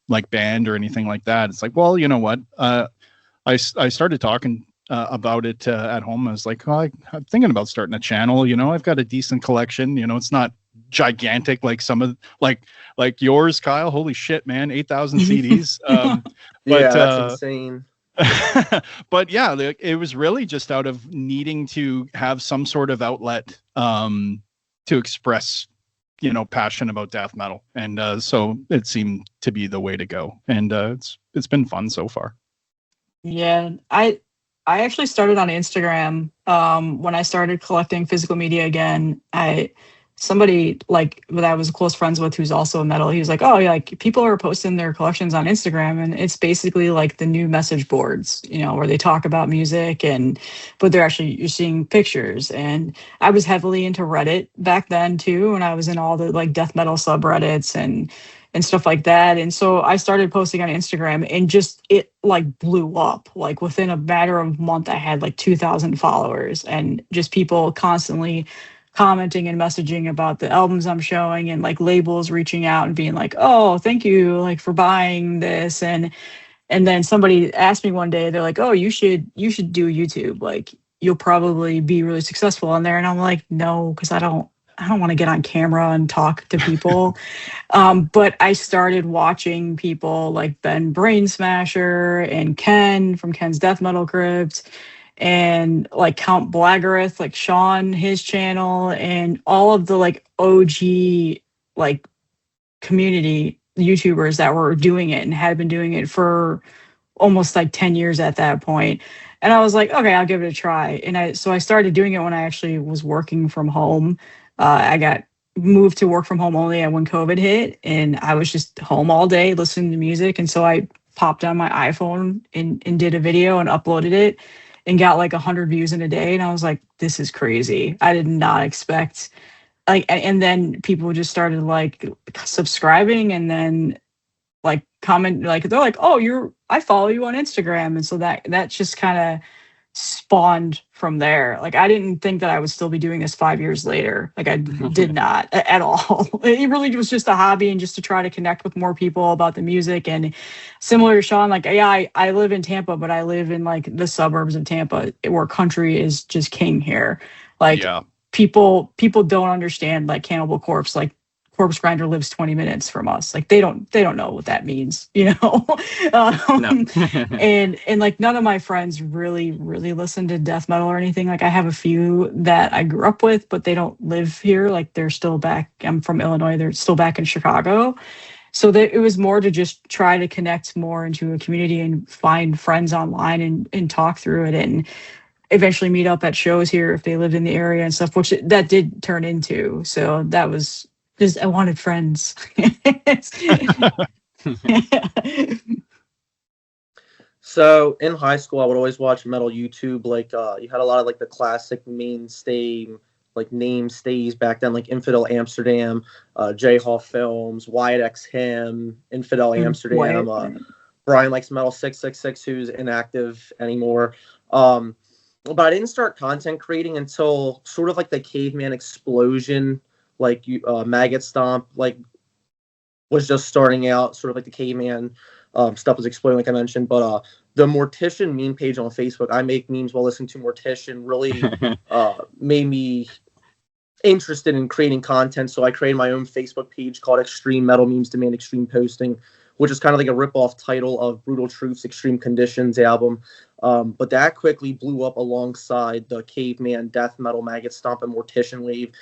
like band or anything like that, it's like, well, you know what? I started talking about it at home. I was like, oh, I'm thinking about starting a channel. I've got a decent collection. It's not gigantic like some of like yours, Kyle. Holy shit, man, 8,000 CDs. But that's insane. But yeah, it was really just out of needing to have some sort of outlet to express, passion about death metal, and so it seemed to be the way to go, and it's been fun so far. Yeah, I actually started on Instagram when I started collecting physical media again. Somebody like that I was close friends with who's also a metal, he was like, oh yeah, like people are posting their collections on Instagram, and it's basically like the new message boards, where they talk about music, but you're seeing pictures. And I was heavily into Reddit back then too, and I was in all the like death metal subreddits and stuff like that. And so I started posting on Instagram, and just it like blew up. Like within a matter of a month, I had like 2,000 followers, and just people constantly commenting and messaging about the albums I'm showing, and like labels reaching out and being like, oh, thank you like for buying this. And then somebody asked me one day, they're like, oh, you should do YouTube. Like you'll probably be really successful on there. And I'm like, no, because I don't want to get on camera and talk to people. But I started watching people like Ben Brain Smasher and Ken from Ken's Death Metal Crypt, and like Count Blaggereth, like Sean, his channel, and all of the like OG like community YouTubers that were doing it and had been doing it for almost like 10 years at that point. And I was like, okay, I'll give it a try. So I started doing it when I actually was working from home. I got moved to work from home only when COVID hit, and I was just home all day listening to music. And so I popped on my iPhone and did a video and uploaded it, and got like 100 views in a day. And I was like, this is crazy. I did not expect, like, and then people just started like subscribing, and then like comment, like they're like, oh, I follow you on Instagram. And so that just kind of spawned from there. Like I didn't think that I would still be doing this 5 years later. Like I did not at all. It really was just a hobby, and just to try to connect with more people about the music. And similar to Sean, like yeah, I live in Tampa, but I live in like the suburbs of Tampa, where country is just king here. Like Yeah. people don't understand like Cannibal Corpse, like Corpse Grinder lives 20 minutes from us. Like they don't know what that means, No. and like none of my friends really listen to death metal or anything. Like I have a few that I grew up with, but they don't live here. Like they're still back. I'm from Illinois. They're still back in Chicago. So it was more to just try to connect more into a community and find friends online and talk through it, and eventually meet up at shows here if they lived in the area and stuff, which that did turn into. So that was just, I wanted friends. So in high school, I would always watch metal YouTube. Like you had a lot of like the classic mainstay like namestays back then, like Infidel Amsterdam, J Hall Films, Wyatt X Him, Infidel Amsterdam. Brian likes Metal 666, who's inactive anymore. But I didn't start content creating until sort of like the Caveman explosion, like Maggot Stomp, like was just starting out, sort of like the Caveman stuff was exploding, like I mentioned. But the Mortician meme page on Facebook, I make memes while listening to Mortician, really made me interested in creating content. So I created my own Facebook page called Extreme Metal Memes Demand Extreme Posting, which is kind of like a rip-off title of Brutal Truth's Extreme Conditions album. But that quickly blew up alongside the Caveman, Death Metal, Maggot Stomp, and Mortician wave.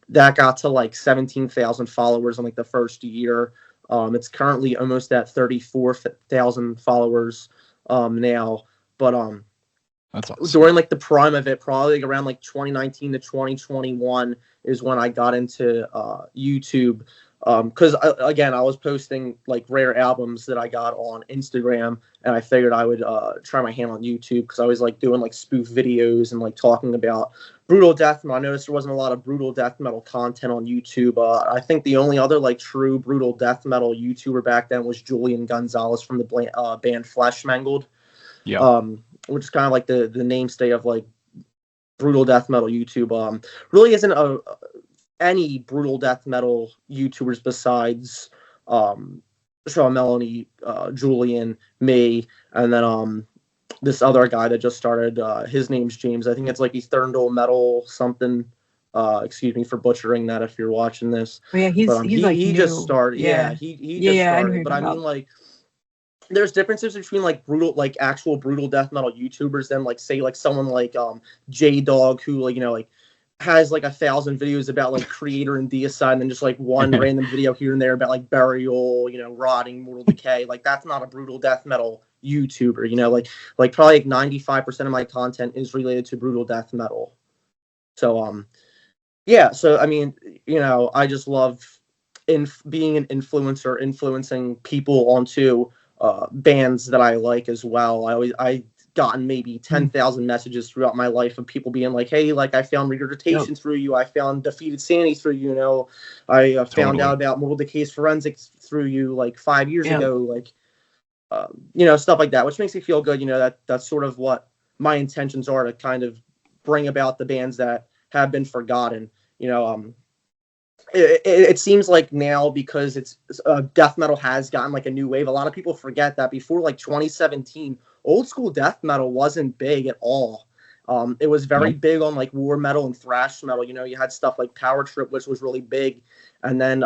That got to like 17,000 followers in like the first year. It's currently almost at 34,000 followers now. But that's awesome. During like the prime of it, probably like around like 2019 to 2021 is when I got into YouTube. Because again, I was posting like rare albums that I got on Instagram, and I figured I would try my hand on YouTube, because I was like doing like spoof videos and like talking about brutal death metal. I noticed there wasn't a lot of brutal death metal content on YouTube. I think the only other like true brutal death metal YouTuber back then was Julian Gonzalez from the band Flesh Mangled. Yeah. Which is kind of like the mainstay of like brutal death metal YouTube. Really isn't any brutal death metal YouTubers besides Sean, Melanie, Julian, me, and then this other guy that just started. His name's James. I think it's like Eternal Metal something. Excuse me for butchering that if you're watching this. Oh, yeah, he's like he new. just started. Yeah, he just started. But I mean, like, there's differences between like brutal, like actual brutal death metal YouTubers than like say like someone like J Dog, who like like has like 1,000 videos about like Creator and Deicide, and then just like one random video here and there about like Burial, Rotting, Mortal Decay. Like that's not a brutal death metal YouTuber. Like probably like 95% of my content is related to brutal death metal. So yeah. So I mean, I just love being an influencer, influencing people onto bands that I like as well. I gotten maybe 10,000 messages throughout my life of people being like, hey, like I found Regurgitation through you. I found Defeated Sanity through you. I found out about Mortal Decay's Forensics through you like 5 years ago. Like, stuff like that, which makes me feel good. That's sort of what my intentions are, to kind of bring about the bands that have been forgotten. It seems like now, because it's death metal has gotten like a new wave. A lot of people forget that before like 2017, old school death metal wasn't big at all. It was very big on like war metal and thrash metal. You had stuff like Power Trip, which was really big, and then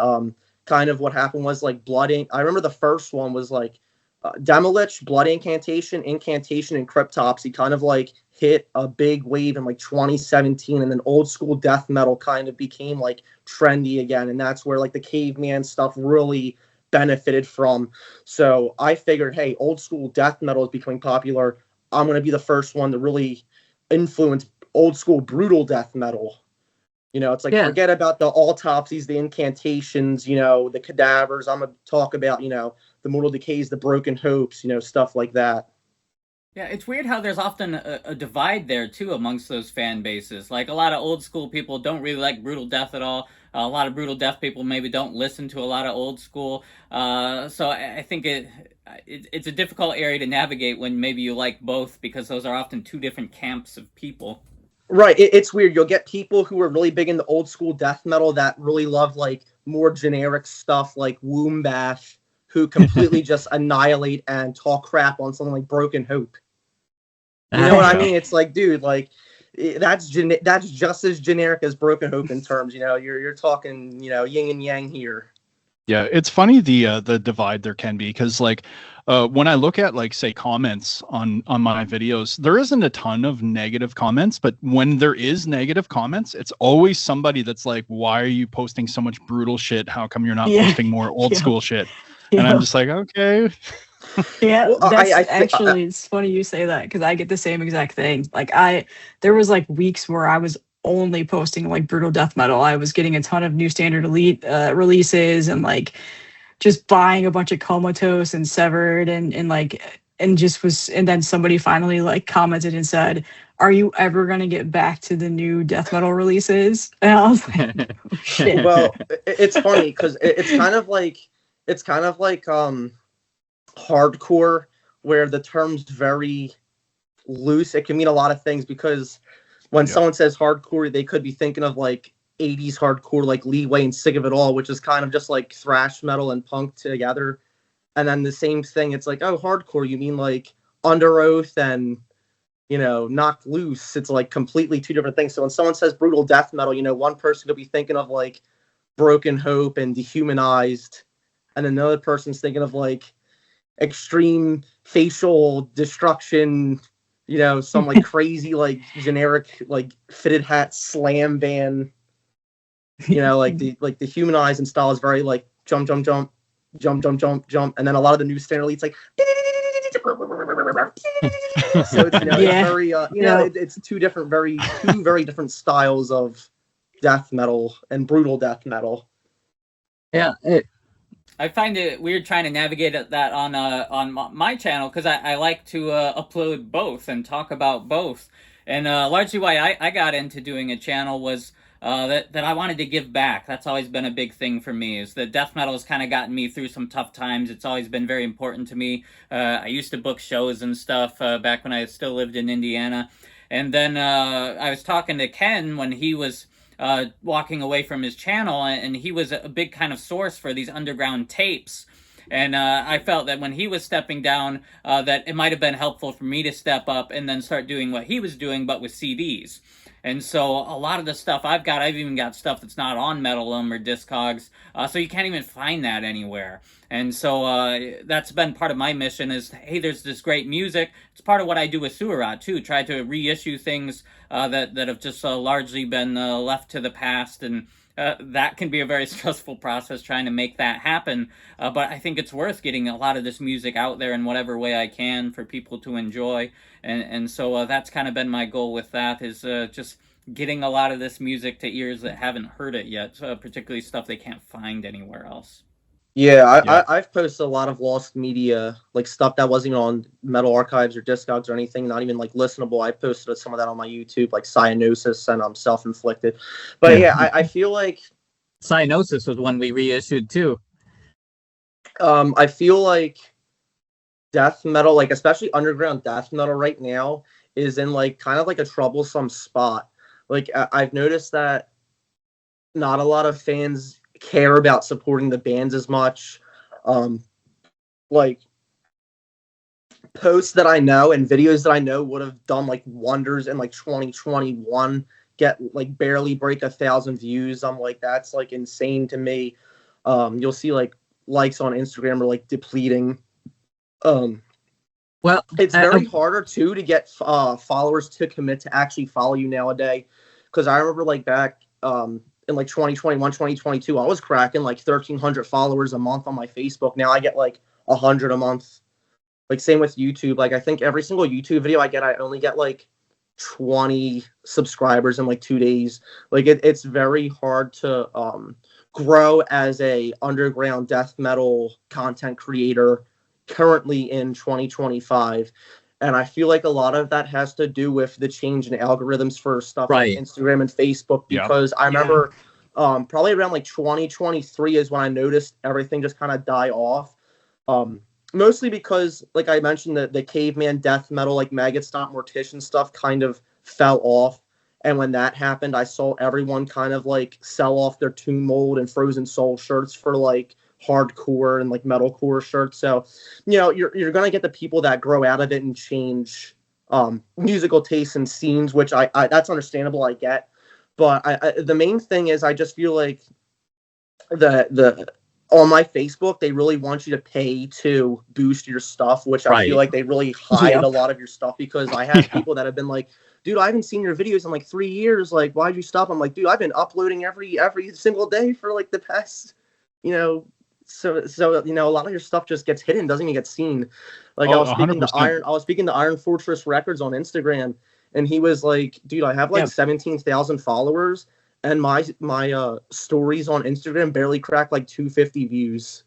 kind of what happened was like I remember the first one was like Demolich, Blood Incantation, and Cryptopsy kind of like hit a big wave in like 2017, and then old school death metal kind of became like trendy again, and that's where like the caveman stuff really benefited from. So I figured, hey, old school death metal is becoming popular. I'm going to be the first one to really influence old school brutal death metal. It's like, forget about the autopsies, the incantations, the cadavers. I'm going to talk about, the Mortal Decays, the Broken Hopes, stuff like that. Yeah, it's weird how there's often a divide there too amongst those fan bases. Like a lot of old school people don't really like brutal death at all. A lot of brutal death people maybe don't listen to a lot of old school. So I think it's a difficult area to navigate when maybe you like both, because those are often two different camps of people. Right, it's weird. You'll get people who are really big in the old school death metal that really love like more generic stuff like Wombbath, who completely just annihilate and talk crap on something like Broken Hope. You know what I mean? It's like, dude, like that's just as generic as Broken Hope in terms. You're talking, yin and yang here. Yeah, it's funny the divide there can be, because like when I look at like say comments on my videos, there isn't a ton of negative comments, but when there is negative comments, it's always somebody that's like, why are you posting so much brutal shit? How come you're not posting more old school shit? And I'm just like, okay. Yeah, that's actually, it's funny you say that, because I get the same exact thing. Like there was like weeks where I was only posting like brutal death metal. I was getting a ton of New Standard Elite releases, and like just buying a bunch of Comatose and Severed, and then somebody finally like commented and said, are you ever going to get back to the new death metal releases? And I was like, oh, shit. Well, it's funny because it's kind of like hardcore, where the term's very loose. It can mean a lot of things, because when someone says hardcore, they could be thinking of like 80s hardcore, like Leeway and Sick of It All, which is kind of just like thrash metal and punk together. And then the same thing, it's like, oh, hardcore, you mean like Under Oath and Knocked Loose. It's like completely two different things. So when someone says brutal death metal, one person could be thinking of like Broken Hope and Dehumanized, and another person's thinking of like extreme facial destruction, some like crazy like generic like fitted hat slam band, like the Humanized and style is very like jump jump jump jump jump jump jump, and then a lot of the New Standard Elites like so it's it's very it's two very different styles of death metal and brutal death metal. I find it weird trying to navigate that on my channel, because I like to upload both and talk about both. And largely why I got into doing a channel was that I wanted to give back. That's always been a big thing for me, is that death metal has kind of gotten me through some tough times. It's always been very important to me. I used to book shows and stuff back when I still lived in Indiana. And then I was talking to Ken when he was walking away from his channel, and he was a big kind of source for these underground tapes. And I felt that when he was stepping down, that it might have been helpful for me to step up and then start doing what he was doing, but with CDs. And so a lot of the stuff I've even got stuff that's not on Metalum or Discogs, so you can't even find that anywhere. And so that's been part of my mission is, hey, there's this great music. It's part of what I do with Surat too, try to reissue things that have just largely been left to the past, and that can be a very stressful process trying to make that happen. But I think it's worth getting a lot of this music out there in whatever way I can for people to enjoy. And so that's kind of been my goal with that, is just getting a lot of this music to ears that haven't heard it yet, particularly stuff they can't find anywhere else. Yeah, Yeah. I've posted a lot of lost media, like stuff that wasn't even on Metal Archives or Discogs or anything, not even like listenable. I posted some of that on my YouTube, like Cyanosis and Self-Inflicted. But yeah, I feel like Cyanosis was one we reissued too. I feel like death metal, like especially underground death metal right now, is in like kind of like a troublesome spot. Like I've noticed that not a lot of fans care about supporting the bands as much. Like posts that I know and videos that I know would have done like wonders in like 2021 get like barely break 1,000 views. I'm like, that's like insane to me. You'll see like likes on Instagram are like depleting. Well, it's very harder too to get followers to commit to actually follow you nowadays. Because I remember like back in like 2021, 2022, I was cracking like 1,300 followers a month on my Facebook. Now I get like 100 a month. Like same with YouTube. Like I think every single YouTube video I get, I only get like 20 subscribers in like 2 days. Like it's very hard to grow as a underground death metal content creator currently in 2025. And I feel like a lot of that has to do with the change in algorithms for stuff like Instagram and Facebook. Because I remember probably around like 2023 is when I noticed everything just kind of die off. Mostly because, like I mentioned, the caveman death metal, like Maggot Stomp, Mortician stuff kind of fell off. And when that happened, I saw everyone kind of like sell off their Tomb Mold and Frozen Soul shirts for like hardcore and like metalcore shirts. So, you know, you're gonna get the people that grow out of it and change musical tastes and scenes, which I that's understandable. I get, but the main thing is I just feel like the on my Facebook they really want you to pay to boost your stuff, which I feel like they really hide a lot of your stuff, because I have people that have been like, dude, I haven't seen your videos in like 3 years. Like, why'd you stop? I'm like, dude, I've been uploading every single day for like the past, you know. So you know, a lot of your stuff just gets hidden, doesn't even get seen. Like I was speaking to Iron Fortress Records on Instagram, and he was like, dude, I have like 17,000 followers, and my stories on Instagram barely crack like 250 views.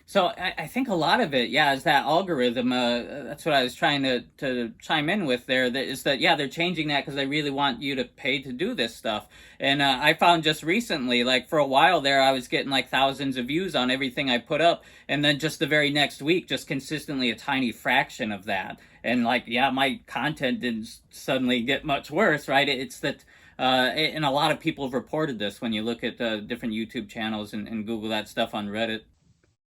So I think a lot of it, is that algorithm. That's what I was trying to chime in with there. That is that, they're changing that because they really want you to pay to do this stuff. And I found just recently, like for a while there, I was getting like thousands of views on everything I put up, and then just the very next week, just consistently a tiny fraction of that. And like, my content didn't suddenly get much worse, right? It's that. And a lot of people have reported this when you look at different YouTube channels and Google that stuff on Reddit.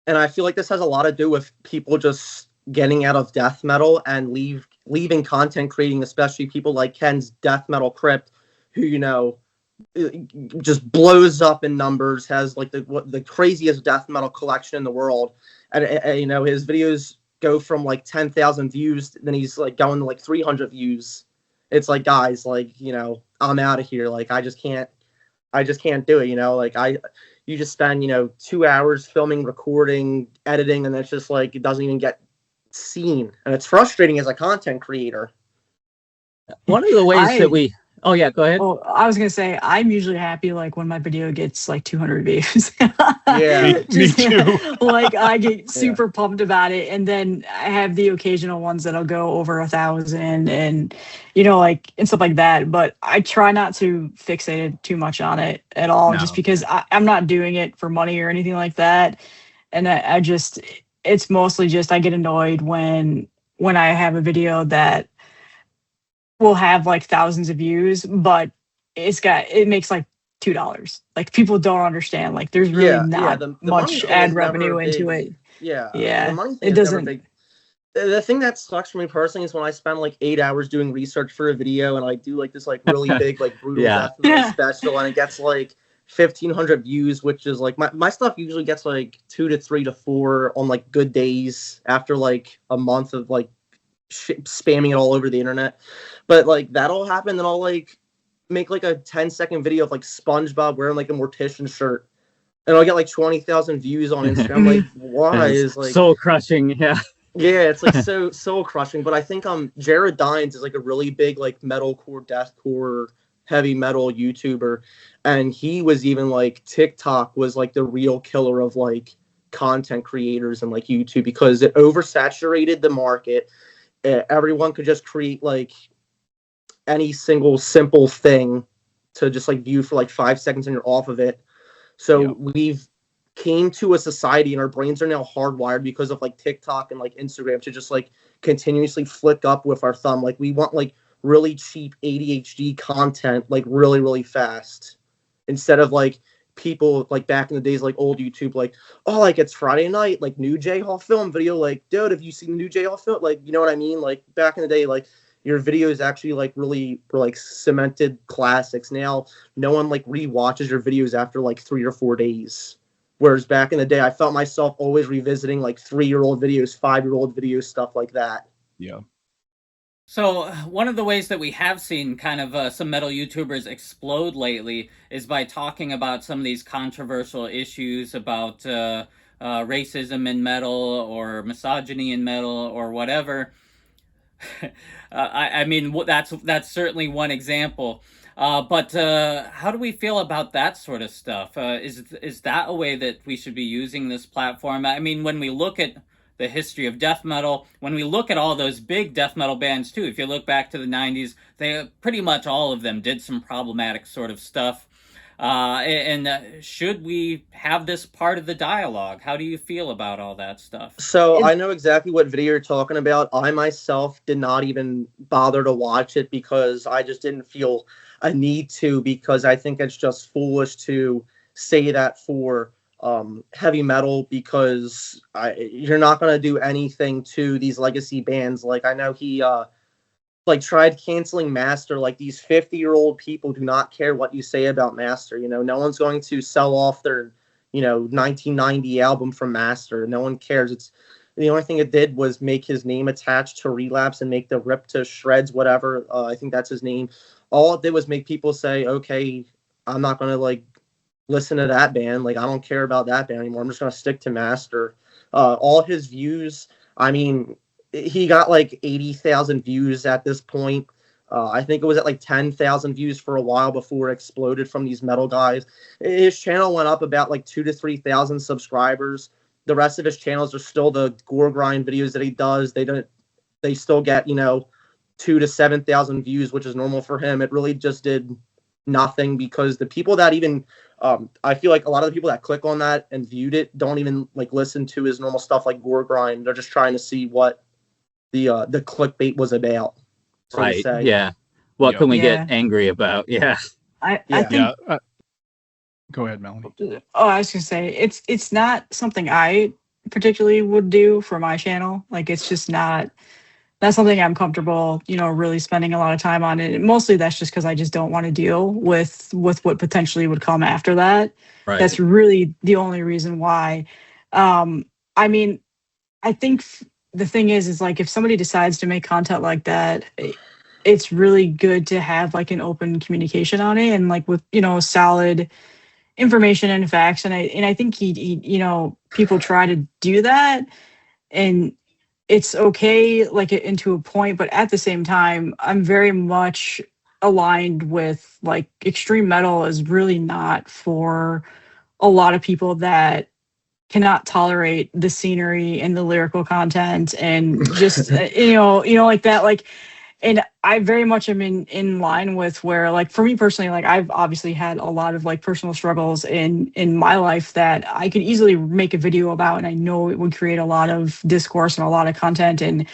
And I feel like this has a lot to do with people just getting out of death metal and leaving content creating, especially people like Ken's Death Metal Crypt, who, you know, just blows up in numbers, has like the craziest death metal collection in the world. And you know, his videos go from like 10,000 views, then he's like going to like 300 views. It's like, guys, like, you know, I'm out of here. Like, I just can't do it. You know, like you just spend, you know, 2 hours filming, recording, editing, and it's just like, it doesn't even get seen. And it's frustrating as a content creator. One of the ways that we... Oh, yeah, go ahead. Oh, I was going to say, I'm usually happy like when my video gets like 200 views. Yeah, me too. Like I get super pumped about it. And then I have the occasional ones that'll go over 1,000 and, you know, like, and stuff like that. But I try not to fixate too much on it at all, just because I'm not doing it for money or anything like that. And I just, it's mostly just, I get annoyed when I have a video that will have like thousands of views, but it makes like $2. Like people don't understand. Like there's really not the much ad revenue into it. Yeah. Yeah. The money thing it doesn't. the thing that sucks for me personally is when I spend like 8 hours doing research for a video and I do like this like really big like brutal Yeah. death metal Yeah. special and it gets like 1,500 views, which is like my stuff usually gets like 2 to 3 to 4 on like good days after like a month of like spamming it all over the internet. But like that'll happen, then I'll like make like a 10-second video of like SpongeBob wearing like a mortician shirt, and I'll get like 20,000 views on Instagram. Like, why is like soul crushing? Yeah. yeah, it's like so crushing. But I think Jared Dines is like a really big like metalcore, deathcore, heavy metal YouTuber, and he was even like TikTok was like the real killer of like content creators and like YouTube because it oversaturated the market. Everyone could just create like any single simple thing to just like view for like 5 seconds and you're off of it. So we've came to a society and our brains are now hardwired because of like TikTok and like Instagram to just like continuously flick up with our thumb. Like we want like really cheap ADHD content like really, really fast instead of like people like back in the days like old YouTube like, oh, like it's Friday night, like new J-Hall film video, like dude, have you seen the new J-Hall film? Like, you know what I mean? Like back in the day, like your videos actually like really were like cemented classics. Now no one like rewatches your videos after like 3 or 4 days. Whereas back in the day, I felt myself always revisiting like 3-year-old videos, 5-year-old videos, stuff like that. Yeah. So one of the ways that we have seen kind of some metal YouTubers explode lately is by talking about some of these controversial issues about racism in metal or misogyny in metal or whatever. I mean, that's certainly one example. But how do we feel about that sort of stuff? Is that a way that we should be using this platform? I mean, when we look at the history of death metal, when we look at all those big death metal bands too, if you look back to the 90s, they pretty much all of them did some problematic sort of stuff. Should we have this part of the dialogue? How do you feel about all that stuff? So I know exactly what video you're talking about. I myself did not even bother to watch it because I just didn't feel a need to, because I think it's just foolish to say that for heavy metal, because you're not going to do anything to these legacy bands. Like I know he like tried canceling Master. Like these 50-year-old people do not care what you say about Master. You know, no one's going to sell off their 1990 album from Master. No one cares. It's the only thing it did was make his name attached to Relapse and make the Rip to Shreds, whatever. I think that's his name. All it did was make people say, okay, I'm not going to like listen to that band. Like, I don't care about that band anymore. I'm just going to stick to Master. All his views, I mean, he got like 80,000 views at this point. I think it was at like 10,000 views for a while before it exploded from these metal guys. His channel went up about like 2,000 to 3,000 subscribers. The rest of his channels are still the gore grind videos that he does. They still get 2,000 to 7,000 views, which is normal for him. It really just did nothing because the people that even I feel like a lot of the people that click on that and viewed it don't even like listen to his normal stuff like gore grind. They're just trying to see what the clickbait was about. So right. Yeah. What can we get angry about? Yeah. I think. Go ahead, Melanie. Oh, I was gonna say it's not something I particularly would do for my channel. Like it's just not something I'm comfortable, really spending a lot of time on it. Mostly that's just because I just don't want to deal with what potentially would come after that. Right. That's really the only reason why. I mean, I think the thing is like if somebody decides to make content like that, it's really good to have like an open communication on it and like with solid information and facts. And I think he people try to do that, and it's okay like into a point, but at the same time, I'm very much aligned with like extreme metal is really not for a lot of people that cannot tolerate the scenery and the lyrical content and just like that. Like, and I very much am in line with where, like, for me personally, like I've obviously had a lot of like personal struggles in my life that I could easily make a video about, and I know it would create a lot of discourse and a lot of content, and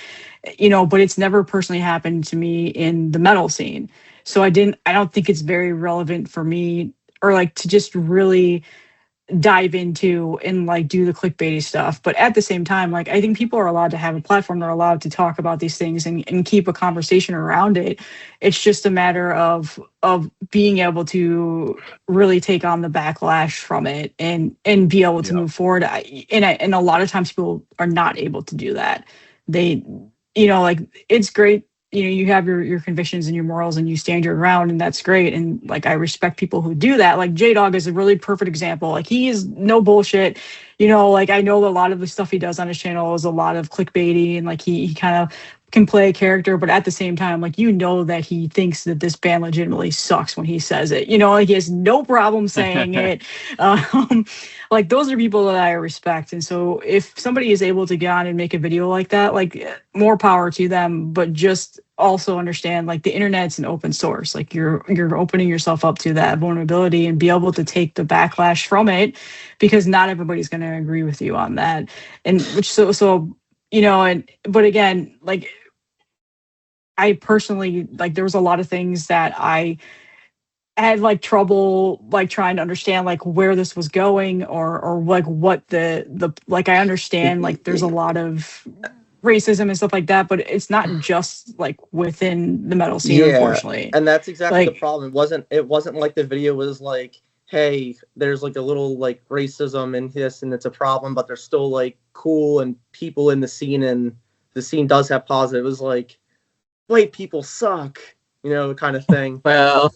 but it's never personally happened to me in the metal scene. So I don't think it's very relevant for me, or like to just really dive into and like do the clickbaity stuff. But at the same time, like I think people are allowed to have a platform. They're allowed to talk about these things and keep a conversation around it. It's just a matter of being able to really take on the backlash from it and be able to move forward. And a lot of times people are not able to do that. They, like it's great, you have your convictions and your morals and you stand your ground, and that's great. And like, I respect people who do that. Like J-Dog is a really perfect example. Like he is no bullshit. Like I know a lot of the stuff he does on his channel is a lot of clickbaity, and like he kind of can play a character, but at the same time, like, that he thinks that this band legitimately sucks when he says it, like he has no problem saying it. Like those are people that I respect. And so if somebody is able to get on and make a video like that, like more power to them, but just also understand like the internet's an open source. Like you're opening yourself up to that vulnerability and be able to take the backlash from it, because not everybody's going to agree with you on that. And which but again, like I personally, like there was a lot of things that I had like trouble like trying to understand like where this was going, or like what the like I understand like there's a lot of racism and stuff like that, but it's not just like within the metal scene, unfortunately. And that's exactly like, the problem. It wasn't like the video was like, hey, there's like a little like racism in this and it's a problem, but they're still like cool and people in the scene, and the scene does have positive. It was like, white people suck, kind of thing. Well,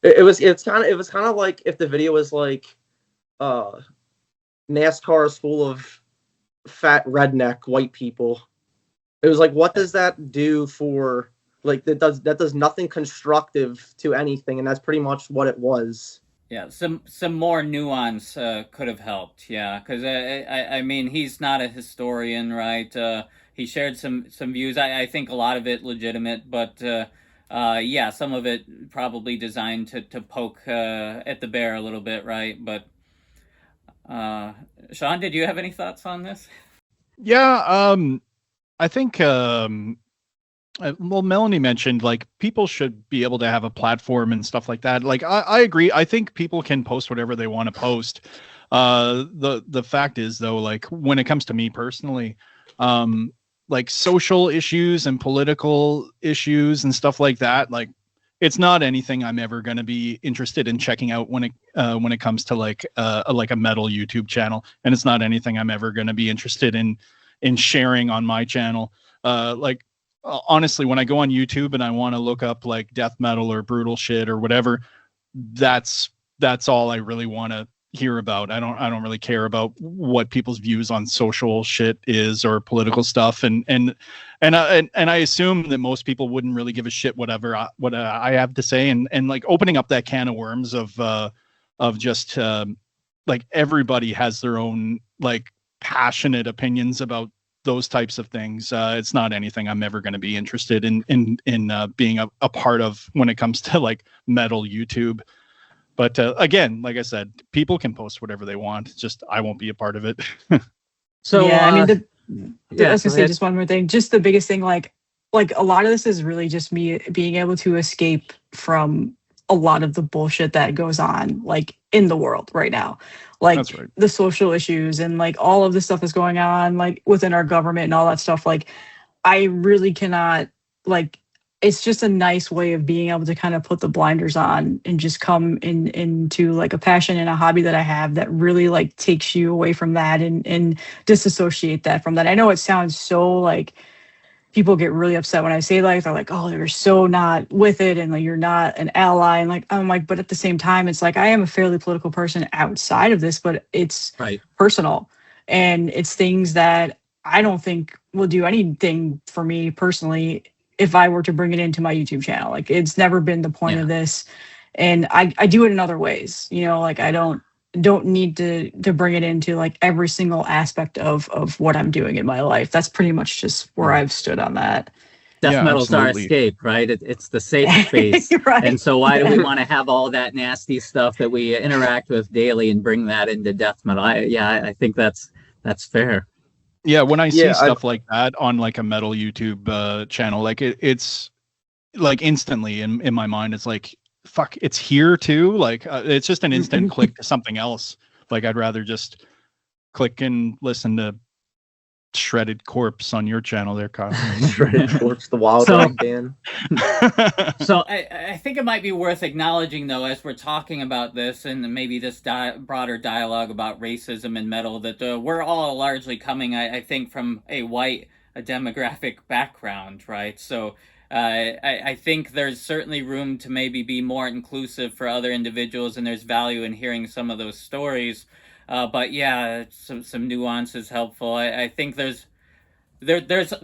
it was kind of like if the video was like, NASCAR is full of fat redneck white people. It was like, what does that do for like that does nothing constructive to anything, and that's pretty much what it was. Yeah, some more nuance could have helped. Yeah, because I mean, he's not a historian, right? He shared some views. I think a lot of it legitimate, but yeah, some of it probably designed to poke at the bear a little bit, right? But Sean, did you have any thoughts on this? Yeah, I think well, Melanie mentioned like people should be able to have a platform and stuff like that. Like I agree. I think people can post whatever they want to post. The fact is though, like when it comes to me personally, like social issues and political issues and stuff like that, like it's not anything I'm ever going to be interested in checking out when it comes to like a metal YouTube channel, and it's not anything I'm ever going to be interested in sharing on my channel. Like honestly, when I go on YouTube and I want to look up like death metal or brutal shit or whatever, that's all I really want to hear about. I don't really care about what people's views on social shit is or political stuff, and I assume that most people wouldn't really give a shit what I have to say, and like opening up that can of worms of just like everybody has their own like passionate opinions about those types of things. It's not anything I'm ever going to be interested in being a part of when it comes to like metal YouTube. But again, like I said, people can post whatever they want. Just I won't be a part of it. So yeah, I mean, I was gonna say just one more thing. Just the biggest thing, like a lot of this is really just me being able to escape from a lot of the bullshit that goes on like in the world right now. Like right. The social issues and like all of the stuff that's going on like within our government and all that stuff. Like I really cannot, like, it's just a nice way of being able to kind of put the blinders on and just come into like a passion and a hobby that I have that really like takes you away from that and disassociate that from that. I know it sounds so like people get really upset when I say like, they're like, oh, you're so not with it and like you're not an ally, and like I'm like, but at the same time it's like I am a fairly political person outside of this, but it's personal and it's things that I don't think will do anything for me personally if I were to bring it into my YouTube channel. Like it's never been the point of this, and I do it in other ways, like I don't need to bring it into like every single aspect of what I'm doing in my life. That's pretty much just where I've stood on that. Death metal's our escape, right? It's the safe space. Right. And so why do we want to have all that nasty stuff that we interact with daily and bring that into death metal? I think that's fair. Yeah, when I see stuff like that on like a metal YouTube channel, like it's like instantly in my mind, it's like, fuck, it's here too. Like it's just an instant click to something else. Like I'd rather just click and listen to Shredded Corpse on your channel there, Kyle. Shredded Corpse, the Wild So- Rock Band. So I think it might be worth acknowledging, though, as we're talking about this and maybe this broader dialogue about racism in metal, that we're all largely coming, I think, from a white demographic background, right? So I think there's certainly room to maybe be more inclusive for other individuals, and there's value in hearing some of those stories. But yeah, some nuance is helpful. I think there's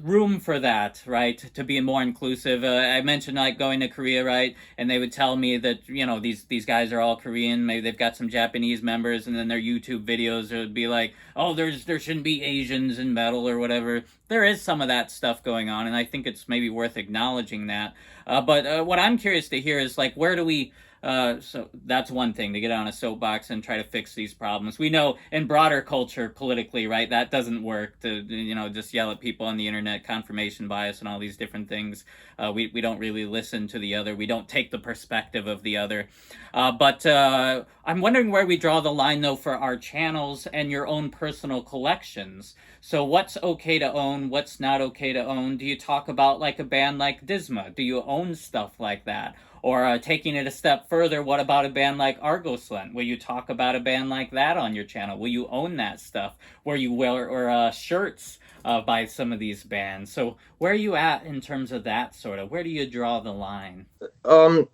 room for that, right, to be more inclusive. I mentioned like going to Korea, right, and they would tell me that, you know, these guys are all Korean, maybe they've got some Japanese members, and then their YouTube videos would be like, oh, there shouldn't be Asians in metal or whatever. There is some of that stuff going on, and I think it's maybe worth acknowledging that. But what I'm curious to hear is like, where do we so that's one thing, to get on a soapbox and try to fix these problems. We know in broader culture, politically, right, that doesn't work, to, you know, just yell at people on the internet, confirmation bias and all these different things. We don't really listen to the other. We don't take the perspective of the other. But I'm wondering where we draw the line, though, for our channels and your own personal collections. So what's okay to own? What's not okay to own? Do you talk about like a band like Disma? Do you own stuff like that? Or taking it a step further, what about a band like Argoslent? Will you talk about a band like that on your channel? Will you own that stuff? Where you wear shirts by some of these bands? So where are you at in terms of that sort of? Where do you draw the line? So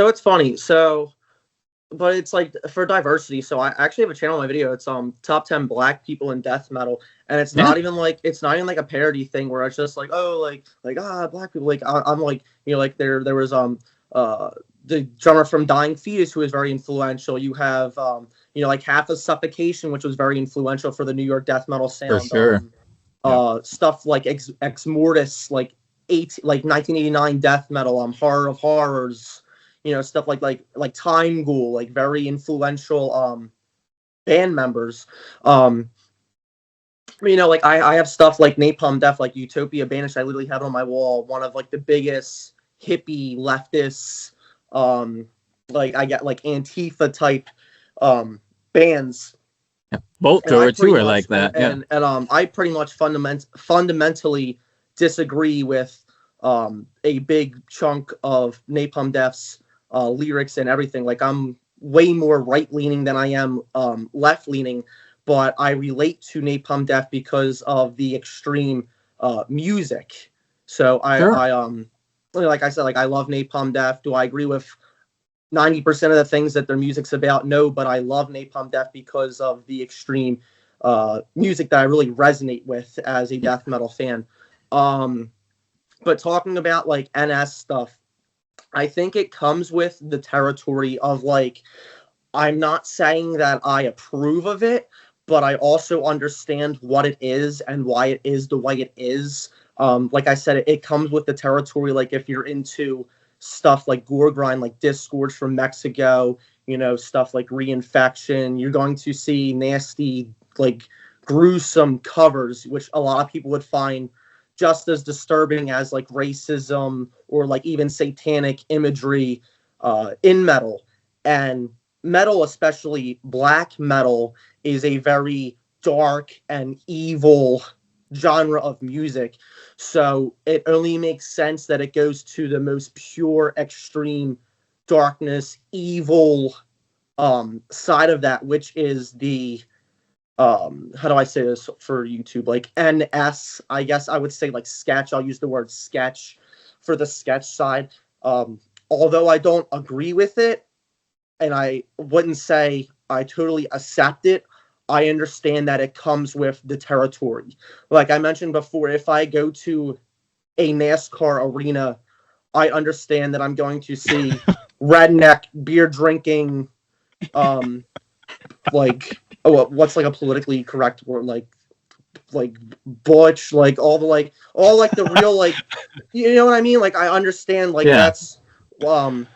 it's funny. So, but it's like for diversity. So I actually have a channel on my video. It's top 10 black people in death metal, and it's not even like a parody thing where it's just like, oh, like black people. Like I'm like, you know, like there was the drummer from Dying Fetus who was very influential. You have you know, like Half of Suffocation, which was very influential for the New York death metal sound. For sure. Stuff like Ex Mortis, like 1989 death metal, Horror of Horrors. You know, stuff like Time Ghoul, like very influential band members. You know, like I have stuff like Napalm Death, like Utopia Banished. I literally have it on my wall. One of like the biggest hippie leftists, like I get like Antifa type bands. Both or two are like that. And I pretty much fundamentally disagree with a big chunk of Napalm Death's lyrics and everything. Like I'm way more right leaning than I am left leaning, but I relate to Napalm Death because of the extreme music. So I like I said, like I love Napalm Death. Do I agree with 90% of the things that their music's about? No, but I love Napalm Death because of the extreme music that I really resonate with as a death metal fan. But talking about like NS stuff, I think it comes with the territory of like, I'm not saying that I approve of it, but I also understand what it is and why it is the way it is. Like I said, it comes with the territory. Like if you're into stuff like gore grind, like Disgorge from Mexico, you know, stuff like Reinfection, you're going to see nasty, like gruesome covers, which a lot of people would find just as disturbing as like racism or like even satanic imagery in metal. And metal, especially black metal, is a very dark and evil genre of music. So it only makes sense that it goes to the most pure, extreme darkness, evil side of that, which is the how do I say this for YouTube? Like NS, I guess I would say like sketch. I'll use the word sketch for the sketch side. Although I don't agree with it, and I wouldn't say I totally accept it, I understand that it comes with the territory. Like I mentioned before, if I go to a NASCAR arena, I understand that I'm going to see redneck beer drinking, like what's like a politically correct word, like butch, like all the real, like, you know what I mean? Like I understand, like that's what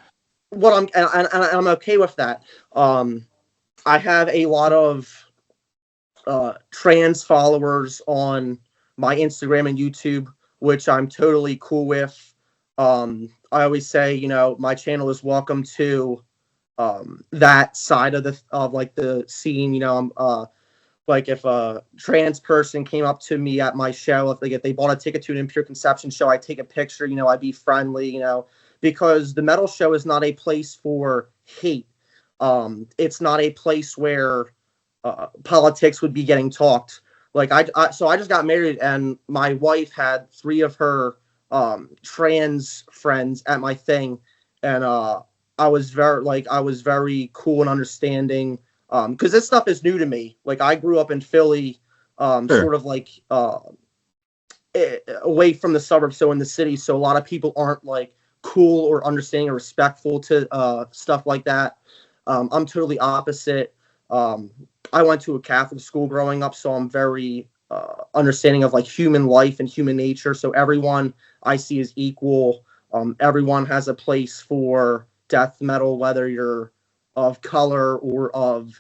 I'm okay with that. I have a lot of trans followers on my Instagram and YouTube, which I'm totally cool with. I always say, you know, my channel is welcome to that side of the scene. Like if a trans person came up to me at my show, if they bought a ticket to an Impure Conception show, I'd take a picture, I'd be friendly, because the metal show is not a place for hate. It's not a place where politics would be getting talked. Like so I just got married, and my wife had 3 of her trans friends at my thing, and I was very cool and understanding, because this stuff is new to me. Like I grew up in Philly, Sure. sort of like away from the suburbs, so in the city. So a lot of people aren't like cool or understanding or respectful to stuff like that. I'm totally opposite. I went to a Catholic school growing up, so I'm very understanding of like human life and human nature. So everyone I see is equal. Everyone has a place for death metal, whether you're of color or of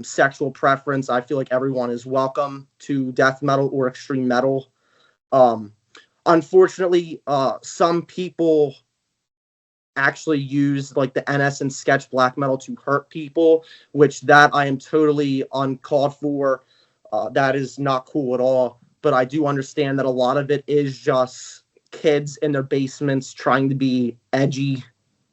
sexual preference. I feel like everyone is welcome to death metal or extreme metal. Unfortunately, some people actually use like the NS and sketch black metal to hurt people, which that I am totally uncalled for. That is not cool at all. But I do understand that a lot of it is just kids in their basements trying to be edgy.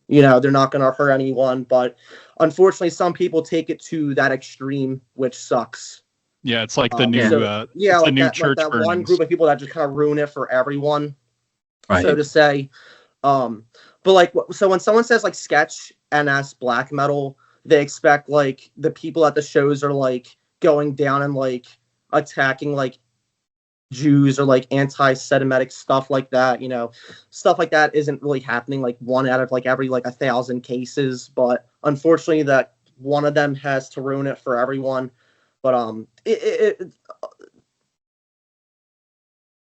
They're not going to hurt anyone. But unfortunately, some people take it to that extreme, which sucks. Yeah, it's like the new like the new that, church like that burnings. one group of people that just kind of ruin it for everyone, Right. so to say. But like, so when someone says like sketch NS black metal, they expect like the people at the shows are like going down and like attacking like Jews or like anti-Semitic stuff like that. Stuff like that isn't really happening like 1 out of like every like 1,000 cases. But unfortunately, that one of them has to ruin it for everyone. But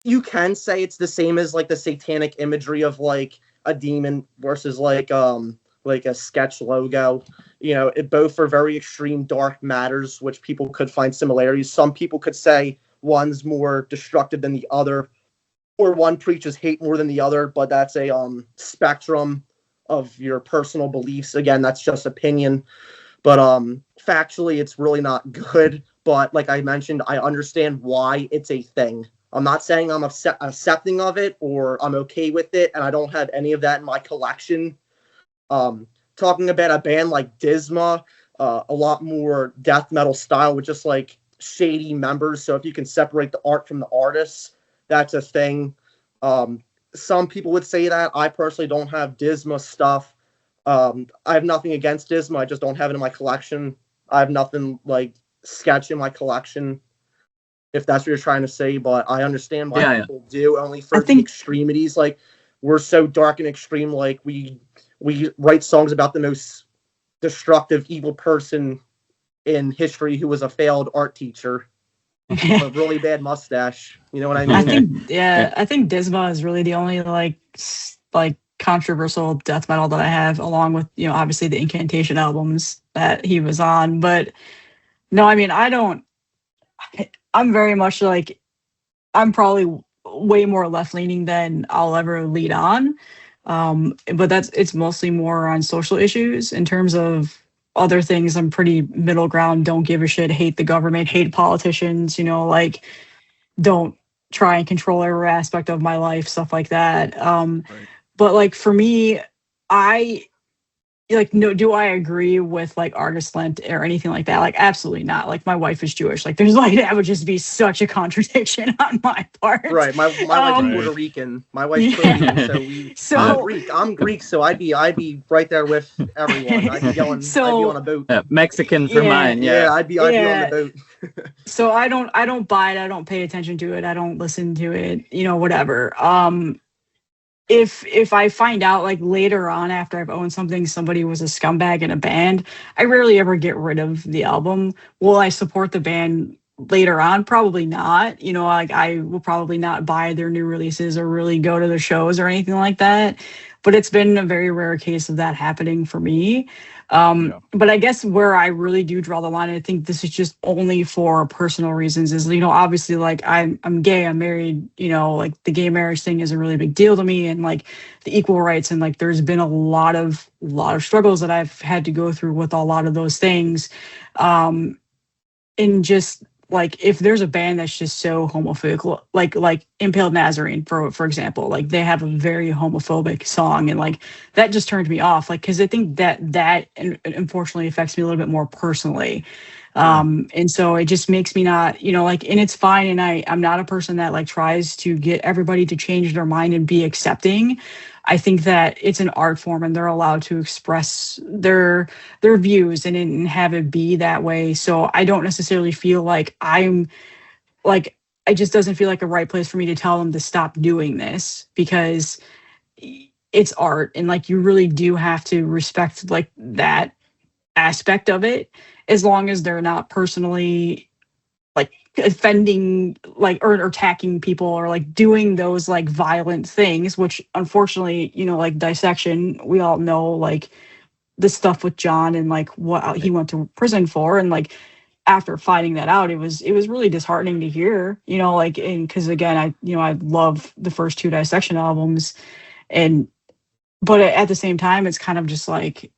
you can say it's the same as like the satanic imagery of like a demon versus like a sketch logo. It both are very extreme dark matters, which people could find similarities. Some people could say one's more destructive than the other, or one preaches hate more than the other, but that's a spectrum of your personal beliefs. Again, that's just opinion. But factually, it's really not good. But like I mentioned, I understand why it's a thing. I'm not saying I'm accepting of it or I'm okay with it, and I don't have any of that in my collection. Talking about a band like Disma, a lot more death metal style with just like shady members. So if you can separate the art from the artists, that's a thing. Some people would say that. I personally don't have Disma stuff. I have nothing against Disma. I just don't have it in my collection. I have nothing like sketch in my collection, if that's what you're trying to say. But I understand why people do, only for the extremities. Like, we're so dark and extreme. Like, we write songs about the most destructive, evil person in history who was a failed art teacher. A really bad mustache. You know what I mean? I think Disma is really the only like controversial death metal that I have, along with obviously the Incantation albums that he was on. But no, I mean I'm very much like, I'm probably way more left leaning than I'll ever lead on. But it's mostly more on social issues. In terms of other things, I'm pretty middle ground. Don't give a shit. Hate the government. Hate politicians. Like, don't try and control every aspect of my life. Stuff like that. Right. But like for me, do I agree with like artist lent or anything like that? Like, absolutely not. Like, my wife is Jewish. Like, there's like, that would just be such a contradiction on my part. Right. My wife's Puerto Rican. My wife's Puerto Rican, so I'm Greek, so I'd be right there with everyone. I'd be on a boat. Mexican for mine. Yeah. I'd be on the boat. So I don't buy it. I don't pay attention to it. I don't listen to it. Whatever. If I find out like later on after I've owned something, somebody was a scumbag in a band, I rarely ever get rid of the album. Will I support the band later on? Probably not. Like, I will probably not buy their new releases or really go to their shows or anything like that. but it's been a very rare case of that happening for me. But I guess where I really do draw the line, and I think this is just only for personal reasons, is, you know, obviously, like, I'm gay, I'm married, you know, like the gay marriage thing is a really big deal to me, and like the equal rights, and like there's been a lot of struggles that I've had to go through with a lot of those things. And just like, if there's a band that's just so homophobic, like Impaled Nazarene, for example, like they have a very homophobic song, and like that just turned me off, like, because I think that unfortunately affects me a little bit more personally. And so it just makes me not, you know, like, and it's fine, and I'm not a person that like tries to get everybody to change their mind and be accepting. I think that it's an art form, and they're allowed to express their views and have it be that way. So I don't necessarily feel like I'm like, it just doesn't feel like a right place for me to tell them to stop doing this, because it's art, and like you really do have to respect like that aspect of it, as long as they're not personally like offending, like, or attacking people, or like doing those like violent things, which unfortunately, you know, like dissection, we all know like the stuff with John and like what he went to prison for, and like after finding that out, it was really disheartening to hear, you know, like, and because again, I love the first two dissection albums, and but at the same time, it's kind of just like,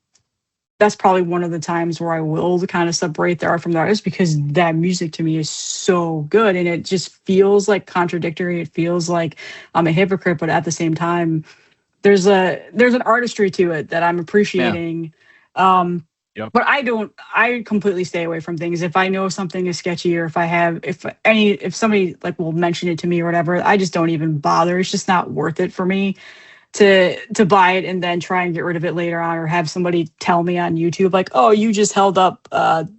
that's probably one of the times where I will kind of separate the art from the artist, because that music to me is so good, and it just feels like contradictory. It feels like I'm a hypocrite, but at the same time, there's an artistry to it that I'm appreciating. Yep. But I completely stay away from things. If I know something is sketchy, or if somebody like will mention it to me or whatever, I just don't even bother. It's just not worth it for me to buy it and then try and get rid of it later on, or have somebody tell me on YouTube like, oh, you just held up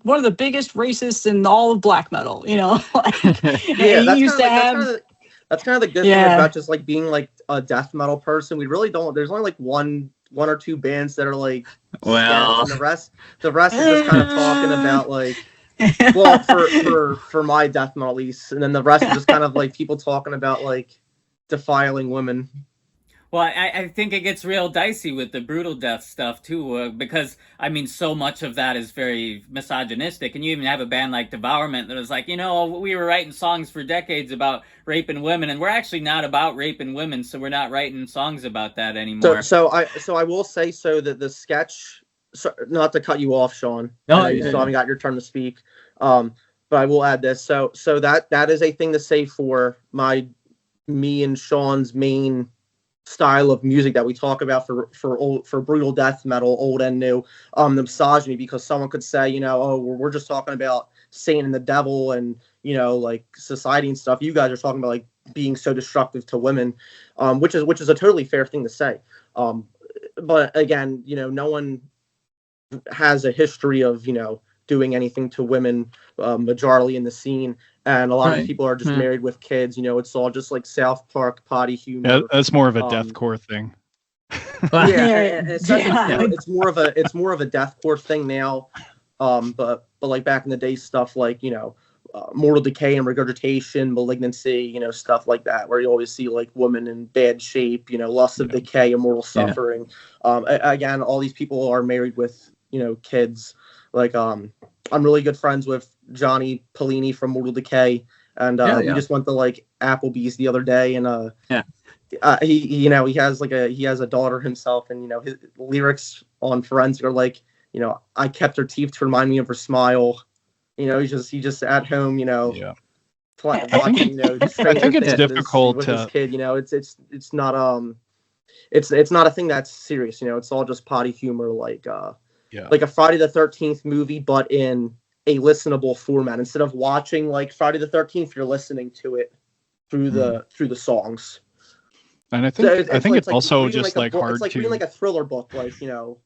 one of the biggest racists in all of black metal, you know. Like, yeah, that's kind of the good thing about just like being like a death metal person. We really don't, there's only like one or two bands that are like, well, and the rest is just kind of talking about like, well, for my death metal at least, and then the rest is just kind of like people talking about like defiling women. Well, I think it gets real dicey with the brutal death stuff too, because I mean, so much of that is very misogynistic, and you even have a band like Devourment that was like, you know, we were writing songs for decades about raping women, and we're actually not about raping women, so we're not writing songs about that anymore. So I will say that the sketch, not to cut you off, Sean. No, you still haven't got your turn to speak. But I will add this. So that is a thing to say for me and Sean's main style of music that we talk about for brutal death metal, old and new, the misogyny, because someone could say, you know, oh, we're just talking about Satan and the devil and, you know, like society and stuff. You guys are talking about like being so destructive to women, which is a totally fair thing to say. But again, you know, no one has a history of, you know, doing anything to women, majorly in the scene. And a lot of people are just married with kids. You know, it's all just like South Park potty humor. Yeah, that's more of a deathcore thing. It's more of a deathcore thing now. But like back in the day, stuff like, you know, mortal decay and regurgitation, malignancy, you know, stuff like that, where you always see like women in bad shape, you know, lust of decay, immortal suffering. Again, all these people are married with, you know, kids. Like I'm really good friends with Johnny Pellini from Mortal Decay, and we just went to like Applebee's the other day, and he has a daughter himself, and you know his lyrics on Forensic are like, you know, I kept her teeth to remind me of her smile. You know, he just at home, you know. Yeah. I think it's difficult with his kid. You know, it's not it's not a thing that's serious. You know, it's all just potty humor, like like a Friday the 13th movie, but in a listenable format. Instead of watching like Friday the 13th, you're listening to it through the songs. And I think it's also just like hard it's like to reading like a thriller book, like, you know,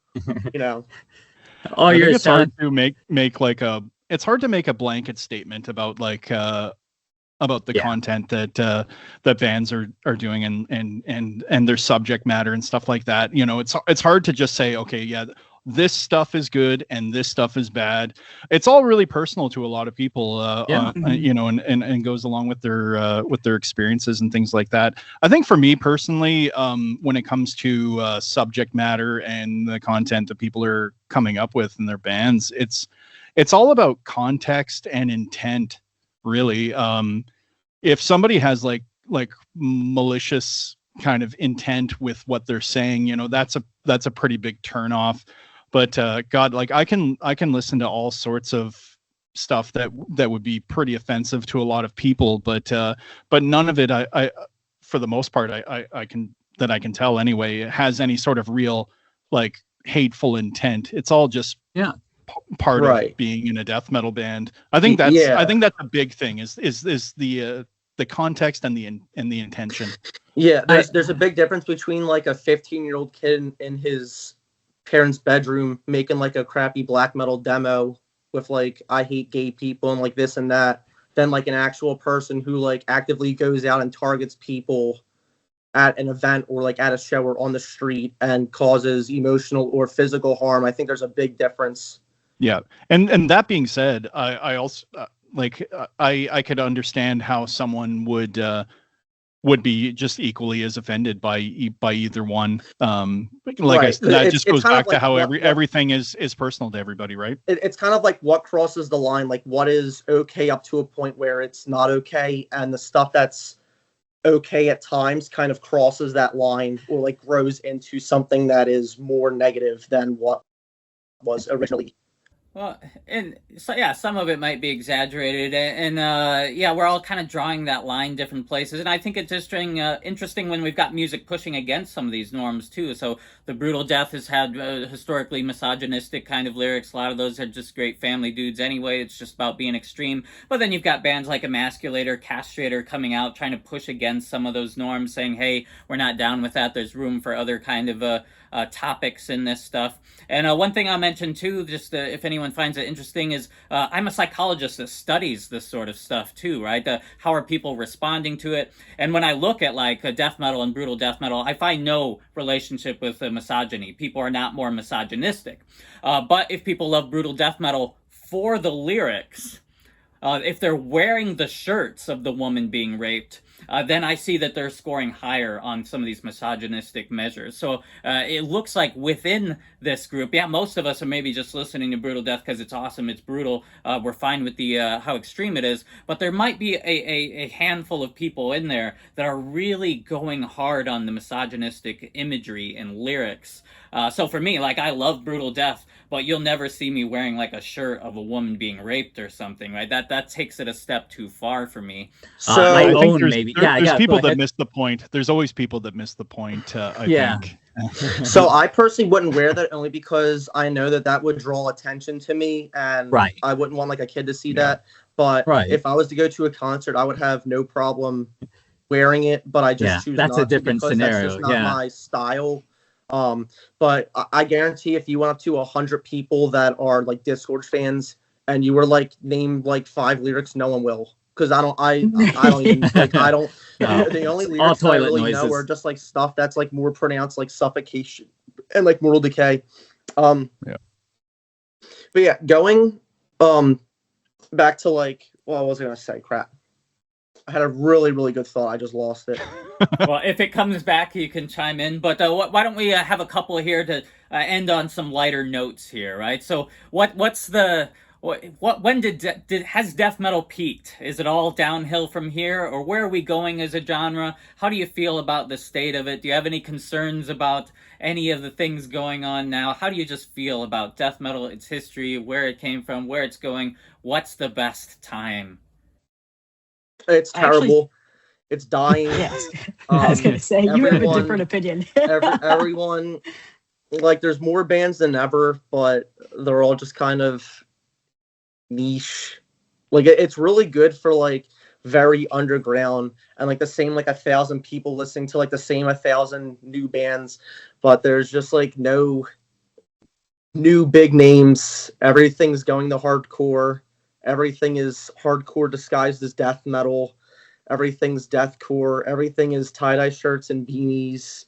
Oh, it's hard to make like it's hard to make a blanket statement about like about the content that bands are doing and their subject matter and stuff like that. You know, it's hard to just say, okay, this stuff is good and this stuff is bad. It's all really personal to a lot of people, you know, and goes along with their experiences and things like that. I think for me personally, when it comes to subject matter and the content that people are coming up with in their bands, it's all about context and intent, really. If somebody has like malicious kind of intent with what they're saying, you know, that's a pretty big turnoff. But God, like I can listen to all sorts of stuff that would be pretty offensive to a lot of people, but none of it, I for the most part, I can tell anyway, it has any sort of real like hateful intent. It's all just part of being in a death metal band. I think that's a big thing is the context and the intention. Yeah, there's a big difference between like a 15-year-old kid in his parents' bedroom making like a crappy black metal demo with like I hate gay people and like this and that, than like an actual person who like actively goes out and targets people at an event or like at a show or on the street and causes emotional or physical harm. I think there's a big difference. Yeah, and that being said, I also I could understand how someone would be just equally as offended by either one. That just goes back to how everything is personal to everybody, right? It's kind of like what crosses the line, like what is okay up to a point where it's not okay, and the stuff that's okay at times kind of crosses that line or like grows into something that is more negative than what was originally. Well, and so yeah, some of it might be exaggerated, and yeah, we're all kind of drawing that line different places, and I think it's interesting when we've got music pushing against some of these norms too. So the Brutal Death has had historically misogynistic kind of lyrics. A lot of those are just great family dudes anyway. It's just about being extreme. But then you've got bands like Emasculator, Castrator coming out trying to push against some of those norms, saying, "Hey, we're not down with that. There's room for other kind of topics in this stuff." And one thing I'll mention too, just if anyone finds it interesting, is I'm a psychologist that studies this sort of stuff too, right? How are people responding to it? And when I look at like death metal and brutal death metal, I find no relationship with misogyny. People are not more misogynistic. But if people love brutal death metal for the lyrics, if they're wearing the shirts of the woman being raped, then I see that they're scoring higher on some of these misogynistic measures. So it looks like within this group, yeah, most of us are maybe just listening to Brutal Death because it's awesome, it's brutal, we're fine with the how extreme it is, but there might be a handful of people in there that are really going hard on the misogynistic imagery and lyrics. So for me, like, I love Brutal Death, but you'll never see me wearing like a shirt of a woman being raped or something, right? That takes it a step too far for me. So I think there's people that miss the point. There's always people that miss the point. I think. So I personally wouldn't wear that only because I know that would draw attention to me, and I wouldn't want like a kid to see that. But if I was to go to a concert, I would have no problem wearing it. But I just choose that's not a different to scenario. That's just not my style. But I guarantee if you went up to 100 people that are like Discord fans and you were like name like 5 lyrics, no one will, because I don't even like I don't. No. The only lyrics I really know are just like stuff that's like more pronounced, like suffocation and like moral decay. But yeah, going back to like what I was gonna say. Crap. I had a really, really good thought. I just lost it. Well, if it comes back, you can chime in. But why don't we have a couple here to end on some lighter notes here, right? So, when has death metal peaked? Is it all downhill from here, or where are we going as a genre? How do you feel about the state of it? Do you have any concerns about any of the things going on now? How do you just feel about death metal, its history, where it came from, where it's going? What's the best time? It's terrible. It's dying. Yes. I was going to say, you have a different opinion. Everyone, like, there's more bands than ever, but they're all just kind of niche. Like, it's really good for, like, very underground and, like, the same, like, 1,000 people listening to, like, the same 1,000 new bands, but there's just, like, no new big names. Everything's going to hardcore. Everything is hardcore disguised as death metal. Everything's deathcore. Everything is tie-dye shirts and beanies.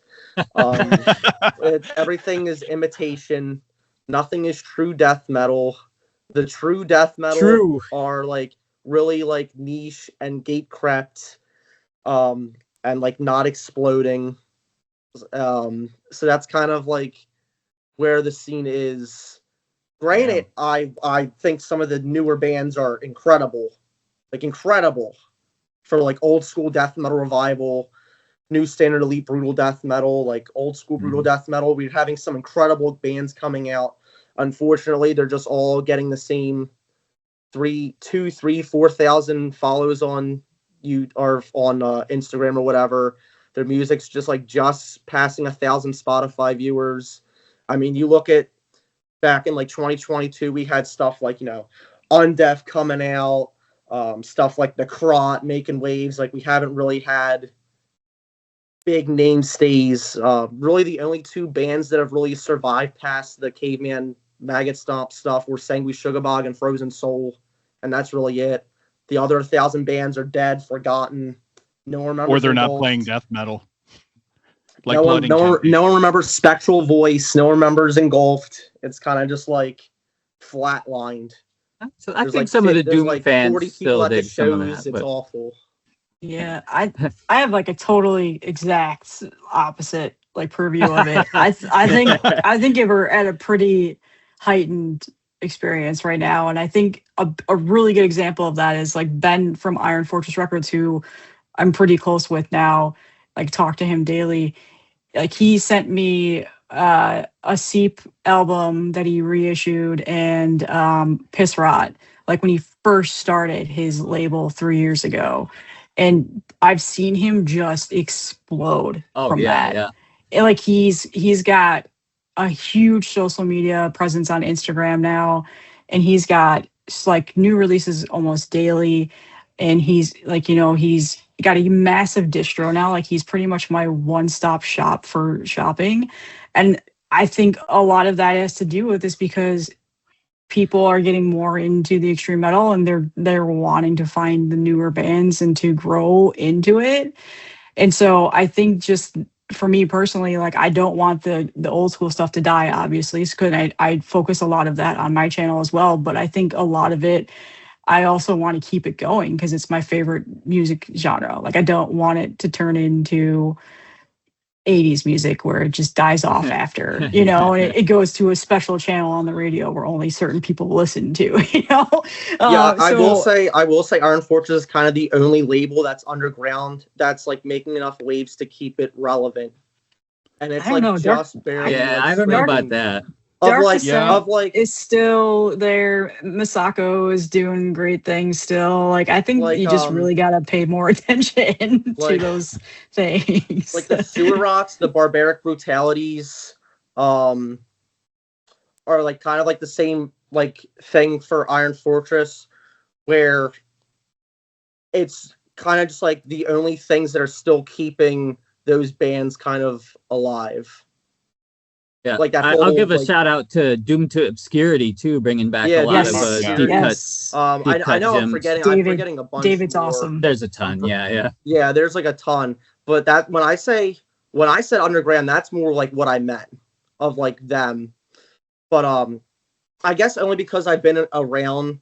Everything is imitation. Nothing is true death metal. The true death metal True. are like really like niche and gate crept, and like not exploding. So that's kind of like where the scene is. Granted, I think some of the newer bands are incredible, like incredible for like old school death metal revival, new standard elite brutal death metal, like old school brutal death metal. We're having some incredible bands coming out. Unfortunately, they're just all getting the same 4,000 follows on Instagram or whatever. Their music's just passing 1,000 Spotify viewers. I mean, you look at back in like 2022, we had stuff like, Undeaf coming out, stuff like The Crot making waves. Like, we haven't really had big name stays. Really, the only two bands that have really survived past the Caveman Maggot Stomp stuff were Sanguine Sugarbog and Frozen Soul, and that's really it. The other 1,000 bands are dead, forgotten. No one remembers. Or they're not Engulfed. playing death metal. Like no one remembers Spectral Voice. No one remembers Engulfed. It's kind of just like flatlined. So I think some of the Doom fans still dig some of that. It's awful. Yeah, I have like a totally exact opposite like purview of it. I think we're at a pretty heightened experience right now, and I think a really good example of that is like Ben from Iron Fortress Records, who I'm pretty close with now. Like, talk to him daily. Like, he sent me a Seep album that he reissued and Piss Rot, like when he first started his label 3 years ago. And I've seen him just explode from that. Yeah. And like he's got a huge social media presence on Instagram now, and he's got like new releases almost daily. And he's like, he's got a massive distro now. Like, he's pretty much my one-stop shop for shopping. And I think a lot of that has to do with this because people are getting more into the extreme metal, and they're wanting to find the newer bands and to grow into it. And so I think, just for me personally, like, I don't want the old school stuff to die, obviously. So I focus a lot of that on my channel as well. But I think a lot of it, I also want to keep it going because it's my favorite music genre. Like, I don't want it to turn into 80s music where it just dies off after, and it goes to a special channel on the radio where only certain people listen to, I will say Iron Fortress is kind of the only label that's underground that's like making enough waves to keep it relevant. And it's barely. Yeah, I don't know about that. Is still there. Masako is doing great things still. Like, I think you just really gotta pay more attention to those things. Like the Sewer Rots, the Barbaric Brutalities, are like kind of like the same like thing for Iron Fortress, where it's kind of just like the only things that are still keeping those bands kind of alive. Yeah, like that I'll give a shout out to Doom to Obscurity too, bringing back a lot of deep cuts. I know I'm forgetting a bunch. David's more. Awesome. There's a ton. Yeah. Yeah, there's like a ton. But that when I said underground, that's more like what I meant of like them. But I guess only because I've been around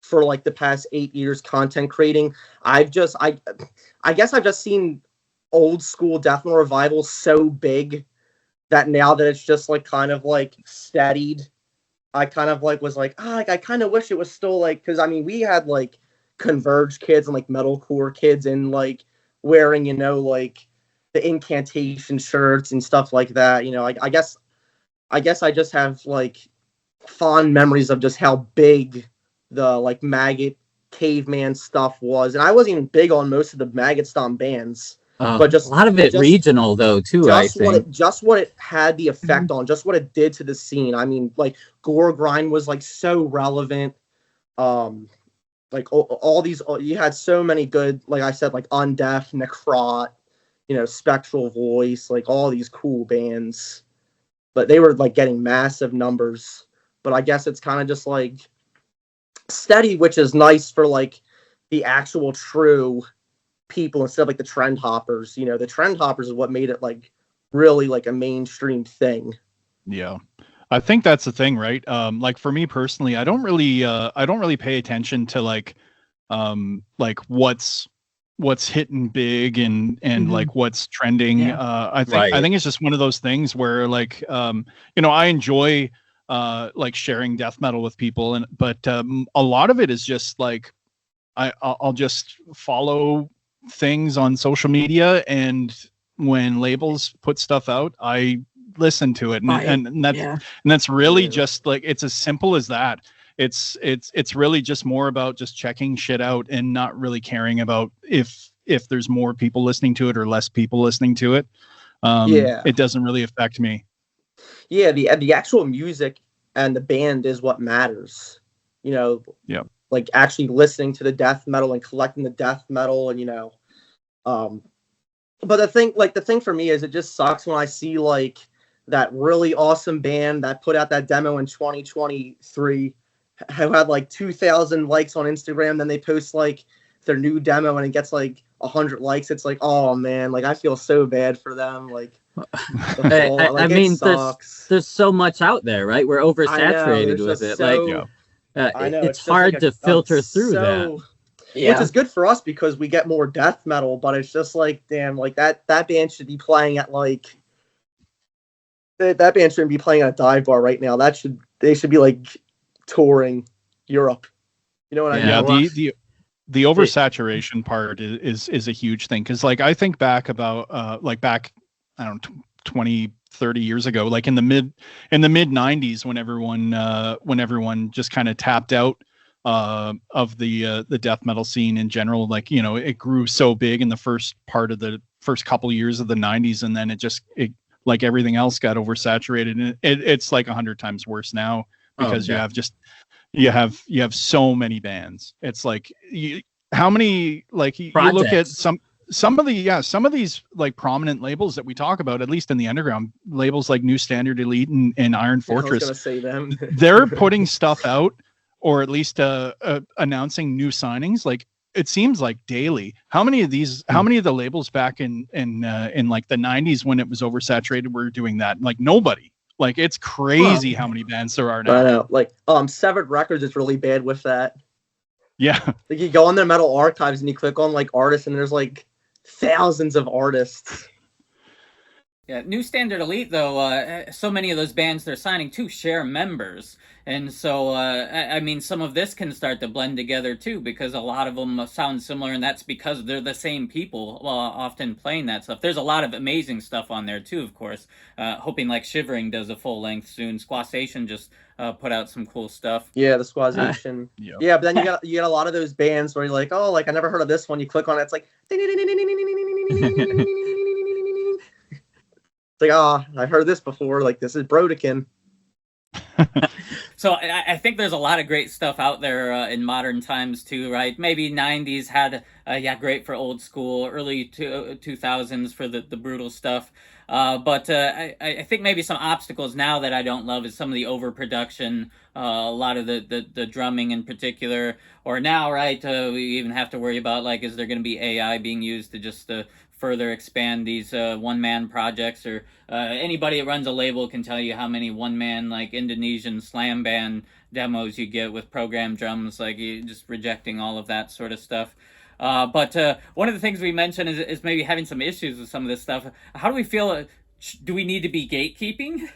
for like the past 8 years content creating, I guess I've just seen old school death metal revival so big that now that it's just like kind of like steadied, I kind of like was like, I kind of wish it was still like, because I mean, we had like Converge kids and like metalcore kids and like wearing, like the incantation shirts and stuff like that. I guess I just have like fond memories of just how big the like Maggot Caveman stuff was. And I wasn't even big on most of the Maggot Stomp bands. But just a lot of it regional though too. I think just what it had the effect on, just what it did to the scene. I mean, like Gore Grind was like so relevant. Like all these, you had so many good, like I said, like Undeaf, Necrot, Spectral Voice, like all these cool bands. But they were like getting massive numbers. But I guess it's kind of just like steady, which is nice for like the actual true people instead of like the trend hoppers. The trend hoppers is what made it like really like a mainstream thing. Yeah. I think that's the thing, right? Like for me personally, I don't really pay attention to like what's hitting big and like what's trending. Yeah. I think it's just one of those things where like I enjoy like sharing death metal with people, but a lot of it is just like I'll just follow things on social media, and when labels put stuff out, I listen to it, and that's really just like, it's as simple as that. It's really just more about just checking shit out and not really caring about if there's more people listening to it or less people listening to it. It doesn't really affect me. Yeah, the actual music and the band is what matters. Yeah. Like actually listening to the death metal and collecting the death metal, and but the thing for me is, it just sucks when I see like that really awesome band that put out that demo in 2023 who had like 2,000 likes on Instagram, then they post like their new demo and it gets like 100 likes. It's like, oh man, like I feel so bad for them. Like, I mean, there's so much out there, right? We're oversaturated with it. I know, it's hard to filter through that. Yeah. Which is good for us because we get more death metal, but it's just like, damn, like that band should be playing at like that band shouldn't be playing at a dive bar right now. They should be like touring Europe. You know what I mean? Yeah, the oversaturation part is a huge thing, because like I think back about back, I don't know, 20, 30 years ago, like in the mid 90s, when everyone just kind of tapped out of the death metal scene in general. Like, it grew so big in the first couple years of the 90s, and then it like everything else got oversaturated, and it's like 100 times worse now, because you have so many bands. It's like, how many, like you look at some of these like prominent labels that we talk about, at least in the underground, labels like New Standard Elite and Iron Fortress. I was gonna say them. They're putting stuff out, or at least announcing new signings, like it seems like daily. How many of the labels back in like the 90s, when it was oversaturated, were doing that? Like nobody. Like, it's crazy how many bands there are now. I know. Like Severed Records is really bad with that. Yeah. Like, you go on their metal archives and you click on like artists, and there's like thousands of artists. Yeah, New Standard Elite, though, so many of those bands they're signing to share members. And so, I mean, some of this can start to blend together, too, because a lot of them sound similar, and that's because they're the same people often playing that stuff. There's a lot of amazing stuff on there, too, of course. Hoping like Shivering does a full length soon. Squassation just put out some cool stuff. Yeah, the Squassation. Yeah, but then you get a lot of those bands where you're like, oh, like I never heard of this one. You click on it, it's like... It's like, I've heard this before. Like, this is Brodekin. So I think there's a lot of great stuff out there in modern times too, right? Maybe 90s had, great for old school, early 2000s for the brutal stuff. But I think maybe some obstacles now that I don't love is some of the overproduction, a lot of the drumming in particular. Or now, right, we even have to worry about, like, is there going to be AI being used to just further expand these one-man projects? Or anybody that runs a label can tell you how many one-man, like, Indonesian slam band demos you get with programmed drums, like, you just rejecting all of that sort of stuff. But one of the things we mentioned is maybe having some issues with some of this stuff. How do we feel? Do we need to be gatekeeping?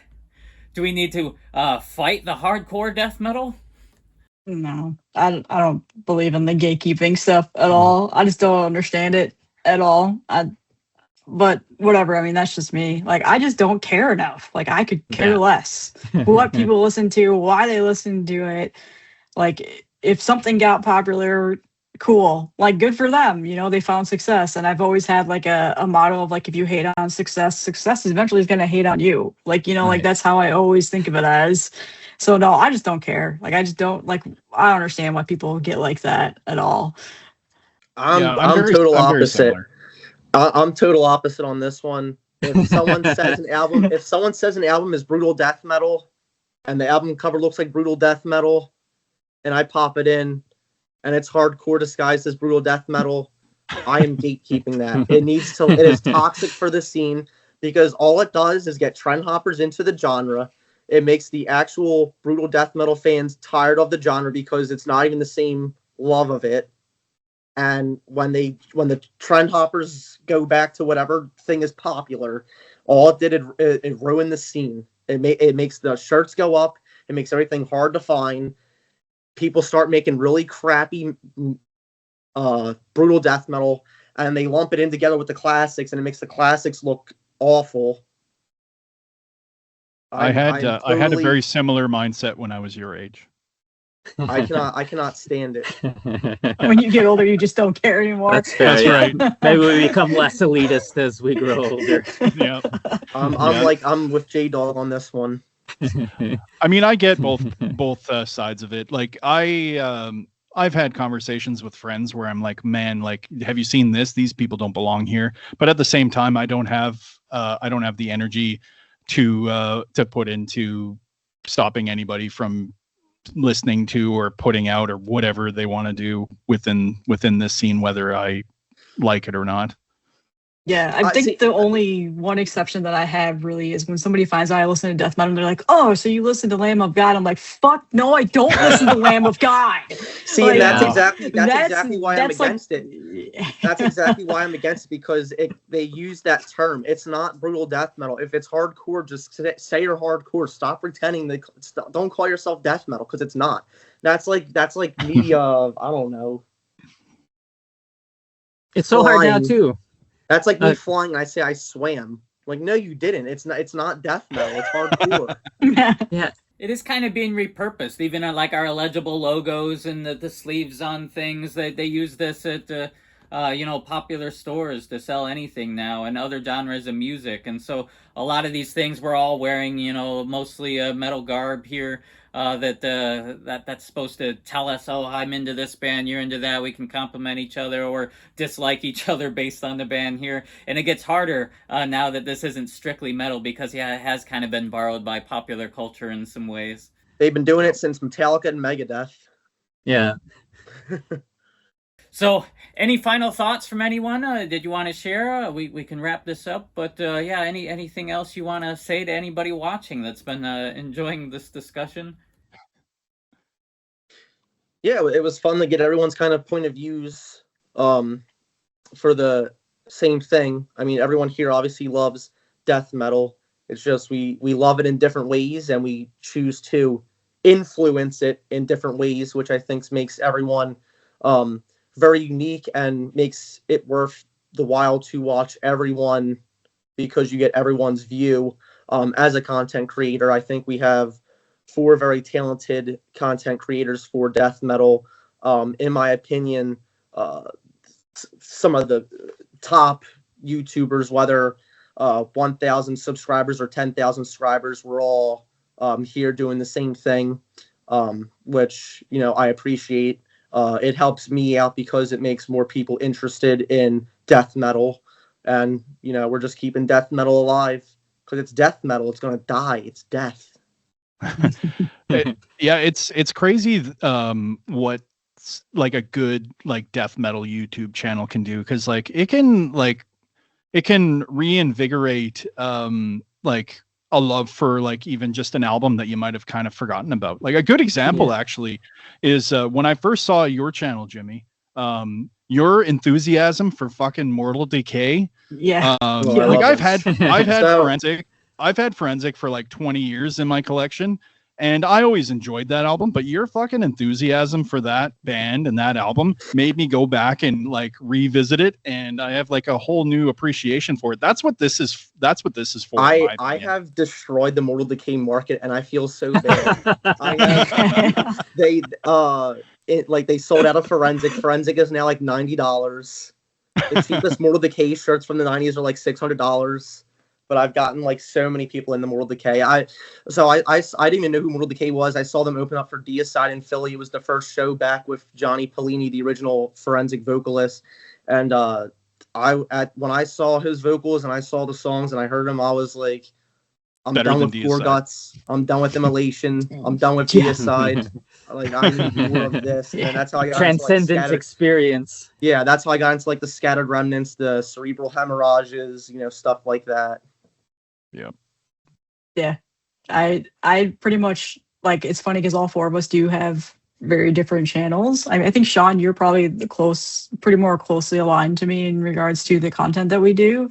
Do we need to fight the hardcore death metal? No, I don't believe in the gatekeeping stuff at all. I just don't understand it at all. But whatever. I mean, that's just me. Like, I just don't care enough. Like, I could care less what people listen to, why they listen to it. Like, if something got popular, cool. Like, good for them. They found success. And I've always had like a motto of like, if you hate on success is eventually going to hate on you. Like, like that's how I always think of it as. So no, I just don't care. Like, I just don't I don't understand why people get like that at all. I'm total opposite. I'm total opposite on this one. If someone says an album is brutal death metal, and the album cover looks like brutal death metal, and I pop it in, and it's hardcore disguised as brutal death metal, I am gatekeeping that. It is toxic for the scene, because all it does is get trend hoppers into the genre. It makes the actual brutal death metal fans tired of the genre because it's not even the same love of it. And when the trend hoppers go back to whatever thing is popular, all it did, it ruined the scene. It makes the shirts go up. It makes everything hard to find. People start making really crappy brutal death metal, and they lump it in together with the classics, and it makes the classics look awful. I had a very similar mindset when I was your age. I cannot stand it. When you get older, you just don't care anymore. That's fair. That's yeah. right. Maybe we become less elitist as we grow older. Yeah. I'm with J-Dog on this one. I mean, I get both sides of it. Like I've had conversations with friends where I'm like, man, like, have you seen this? These people don't belong here. But at the same time, I don't have the energy to put into stopping anybody from listening to or putting out or whatever they want to do within this scene, whether I like it or not. Yeah, I think the only one exception that I have really is when somebody finds out I listen to death metal and they're like, "Oh, so you listen to Lamb of God?" I'm like, "Fuck no, I don't listen to Lamb of God." See, like, that's exactly why I'm against like, it. That's exactly why I'm against it, because they use that term. It's not brutal death metal. If it's hardcore, just say you're hardcore. Stop pretending don't call yourself death metal, because it's not. That's like me. I don't know. It's so hard now too. That's like me flying and I say I swam. Like, no, you didn't. It's not death metal. It's hardcore. Yeah. It is kind of being repurposed, even on like our illegible logos and the sleeves on things. They use this at popular stores to sell anything now, and other genres of music. And so a lot of these things we're all wearing, mostly a metal garb here. That's supposed to tell us, oh, I'm into this band, you're into that, we can compliment each other or dislike each other based on the band here. And it gets harder now that this isn't strictly metal, because it has kind of been borrowed by popular culture in some ways. They've been doing it since Metallica and Megadeth. Yeah. So, any final thoughts from anyone? Did you want to share? We can wrap this up, but anything else you want to say to anybody watching that's been enjoying this discussion? Yeah, it was fun to get everyone's kind of point of views for the same thing. I mean, everyone here obviously loves death metal. It's just we love it in different ways, and we choose to influence it in different ways, which I think makes everyone very unique and makes it worth the while to watch everyone, because you get everyone's view. As a content creator, I think we have 4 very talented content creators for death metal. In my opinion, some of the top YouTubers, whether 1,000 subscribers or 10,000 subscribers, we're all here doing the same thing, which I appreciate. It helps me out because it makes more people interested in death metal, and we're just keeping death metal alive, because it's death metal. It's gonna die. It's death. It's crazy what like a good death metal YouTube channel can do, because it can reinvigorate a love for even just an album that you might have kind of forgotten about. Like a good example actually is when I first saw your channel, Jimmy, your enthusiasm for fucking Mortal Decay. Yeah. I've had Forensic for 20 years in my collection, and I always enjoyed that album, but your fucking enthusiasm for that band and that album made me go back and revisit it, and I have a whole new appreciation for it. That's what this is for. I have destroyed the Mortal Decay market, and I feel so bad. They sold out of Forensic. Forensic is now $90. The cheapest Mortal Decay shirts from the 90s are $600. But I've gotten so many people in the Mortal Decay. I didn't even know who Mortal Decay was. I saw them open up for Deicide in Philly. It was the first show back with Johnny Pellini, the original Forensic vocalist. And when I saw his vocals and I saw the songs and I heard him, I was like, I'm done with Foreguts. I'm done with Immolation. I'm done with Deicide. I need more of this. And that's how I got transcendent experience. Yeah, that's how I got into the Scattered Remnants, the Cerebral Hemorrhages, stuff like that. Yeah. Yeah. I pretty much like, it's funny because all four of us do have very different channels. I think Sean, you're probably pretty more closely aligned to me in regards to the content that we do.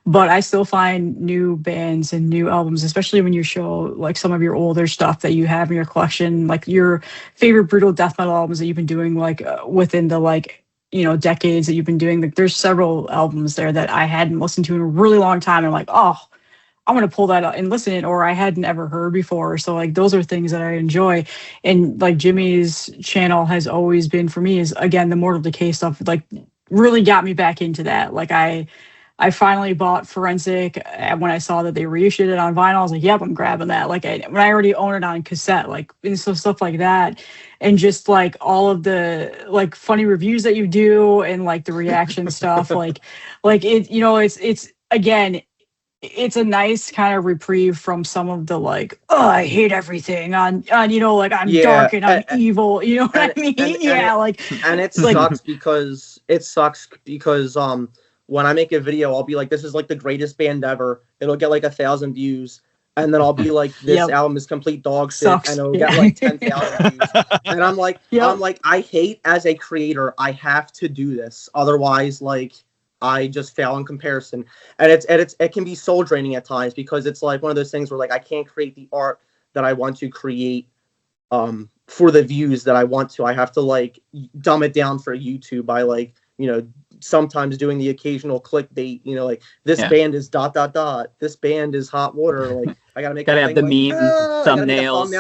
But I still find new bands and new albums, especially when you show like some of your older stuff that you have in your collection, like your favorite brutal death metal albums that you've been doing, like within the like, you know, decades that you've been doing. Like there's several albums there that I hadn't listened to in a really long time. And like, oh, I'm gonna pull that out and listen it, or I hadn't ever heard before. So like those are things that I enjoy. And like Jimmy's channel has always been for me is, again, the Mortal Decay stuff like really got me back into that. Like I finally bought Forensic when I saw that they reissued it on vinyl. I was like, yep, I'm grabbing that. Like when I already own it on cassette, like, and so stuff like that. And just like all of the like funny reviews that you do and like the reaction stuff, like it, you know, it's again, it's a nice kind of reprieve from some of the like, oh, I hate everything on you know, like I'm dark and I'm evil, you know what I mean? And it sucks because when I make a video, I'll be like, this is like the greatest band ever. It'll get like 1,000 views. And then I'll be like, this album is complete dog shit. Sucks. And it'll get like 10,000 views. And I'm like, I hate as a creator, I have to do this. Otherwise, like, I just fail in comparison. And it can be soul draining at times because it's like one of those things where like, I can't create the art that I want to create for the views that I want to. I have to like dumb it down for YouTube by like, you know, sometimes doing the occasional clickbait, you know, like this band is ... This band is hot water. Like I gotta have the meme thumbnails.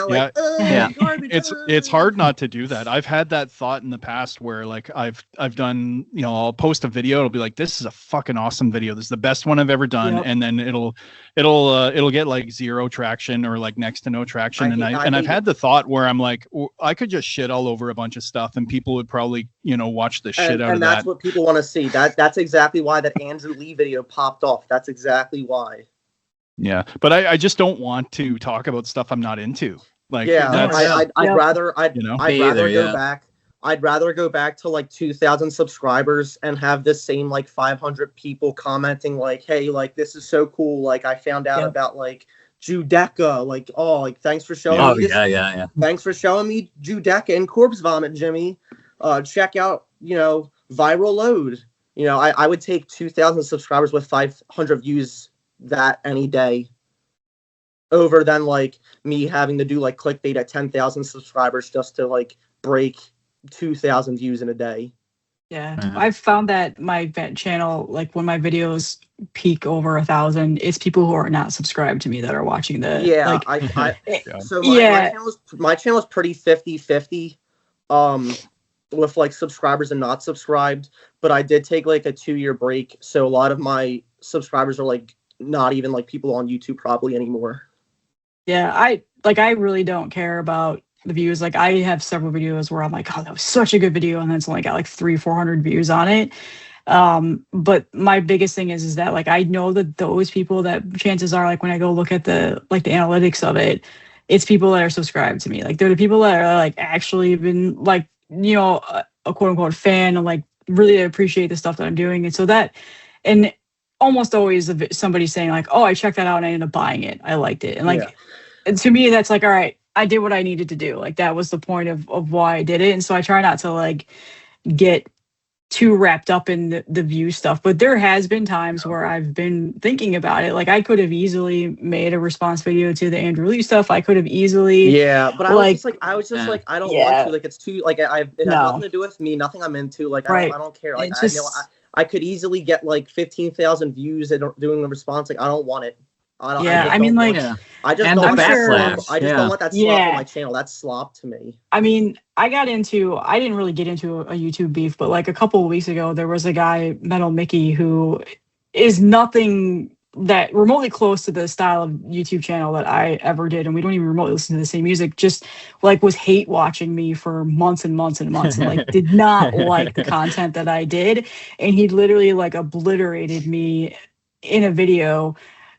It's hard not to do that. I've had that thought in the past where like I've done, you know, I'll post a video. It'll be like, this is a fucking awesome video. This is the best one I've ever done. And then it'll get like 0 traction or like next to no traction. I've had the thought where I'm like, I could just shit all over a bunch of stuff and people would probably, you know, watch the shit out of that. And that's what people want to see. That's exactly why that Andrew Lee video popped off. That's exactly why. Yeah, but I just don't want to talk about stuff I'm not into. Like, I'd rather go back to like 2,000 subscribers and have the same like 500 people commenting like, hey, like this is so cool. Like I found out about like Judecca. Like, oh, like thanks for showing me this. Thanks for showing me Judecca and Corpse Vomit, Jimmy. Check out, you know, Viral Load. You know, I would take 2,000 subscribers with 500 views that any day over than like me having to do like clickbait at 10,000 subscribers just to like break 2,000 views in a day. I've found that my channel, like when my videos peak over 1,000, it's people who are not subscribed to me that are watching the my channel is pretty 50-50 with like subscribers and not subscribed, but I did take like a 2-year break, so a lot of my subscribers are like not even like people on YouTube probably anymore. I really don't care about the views. Like I have several videos where I'm like, oh, that was such a good video, and then it's only got like 300-400 views on it. But my biggest thing is that like I know that those people, that chances are like when I go look at the like the analytics of it, it's people that are subscribed to me. Like they're the people that are like actually been like, you know, a quote unquote fan and like really appreciate the stuff that I'm doing. And so that, and almost always somebody saying like, oh, I checked that out and I ended up buying it. I liked it. And like, and to me, that's like, all right, I did what I needed to do. Like that was the point of why I did it. And so I try not to like get too wrapped up in the view stuff. But there has been times where I've been thinking about it. Like I could have easily made a response video to the Andrew Lee stuff. I could have easily. Yeah, but I was just like, I don't want to. Like it's too like it has nothing to do with me. Nothing I'm into. Like I don't care. Like I know I could easily get like 15,000 views and doing the response. Like I don't want it. I just don't want that slop on my channel. That's slop to me. I mean, I didn't really get into a YouTube beef, but like a couple of weeks ago, there was a guy, Metal Mickey, who is nothing that remotely close to the style of YouTube channel that I ever did. And we don't even remotely listen to the same music, just like was hate watching me for months and months and months and like did not like the content that I did. And he literally like obliterated me in a video,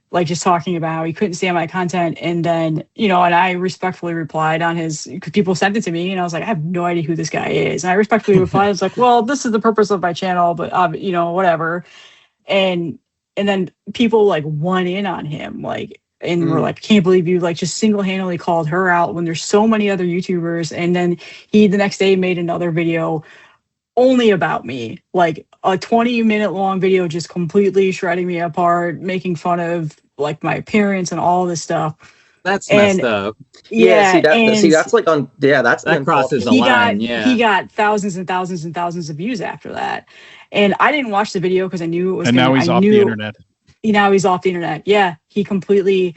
like just talking about how he couldn't stand my content. And then, you know, and I respectfully replied on his, because people sent it to me and I was like, I have no idea who this guy is. And I respectfully replied, I was like, well, this is the purpose of my channel, but you know, whatever. And then people like won in on him. Like and we're like, can't believe you like just single-handedly called her out when there's so many other YouTubers. And then he the next day made another video only about me, like a 20-minute long video, just completely shredding me apart, making fun of like my appearance and all this stuff. That's And messed up. Yeah, and see that's like on that's That crosses the he line. he got thousands and thousands and thousands of views after that. And I didn't watch the video because I knew it was And now he's off the internet. Now he's off the internet. Yeah, he completely.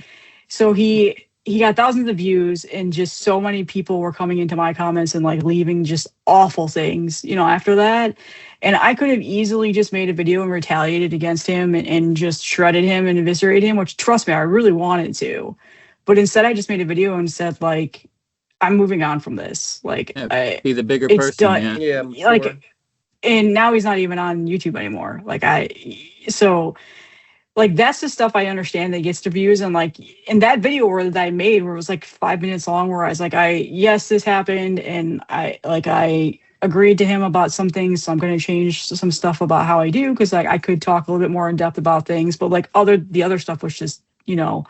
So he got thousands of views, and just so many people were coming into my comments and like leaving just awful things, you know, after that. And I could have easily just made a video and retaliated against him and just shredded him and eviscerated him, which trust me, I really wanted to. But instead I just made a video and said like, I'm moving on from this. Like be the bigger it's person. done. Yeah, like, and now he's not even on YouTube anymore. So like that's the stuff I understand that gets to views. And like in that video that I made where it was like 5 minutes long, where I was like, yes, this happened, and I agreed to him about some things, so I'm going to change some stuff about how I do, because like I could talk a little bit more in depth about things, but like the other stuff was just, you know,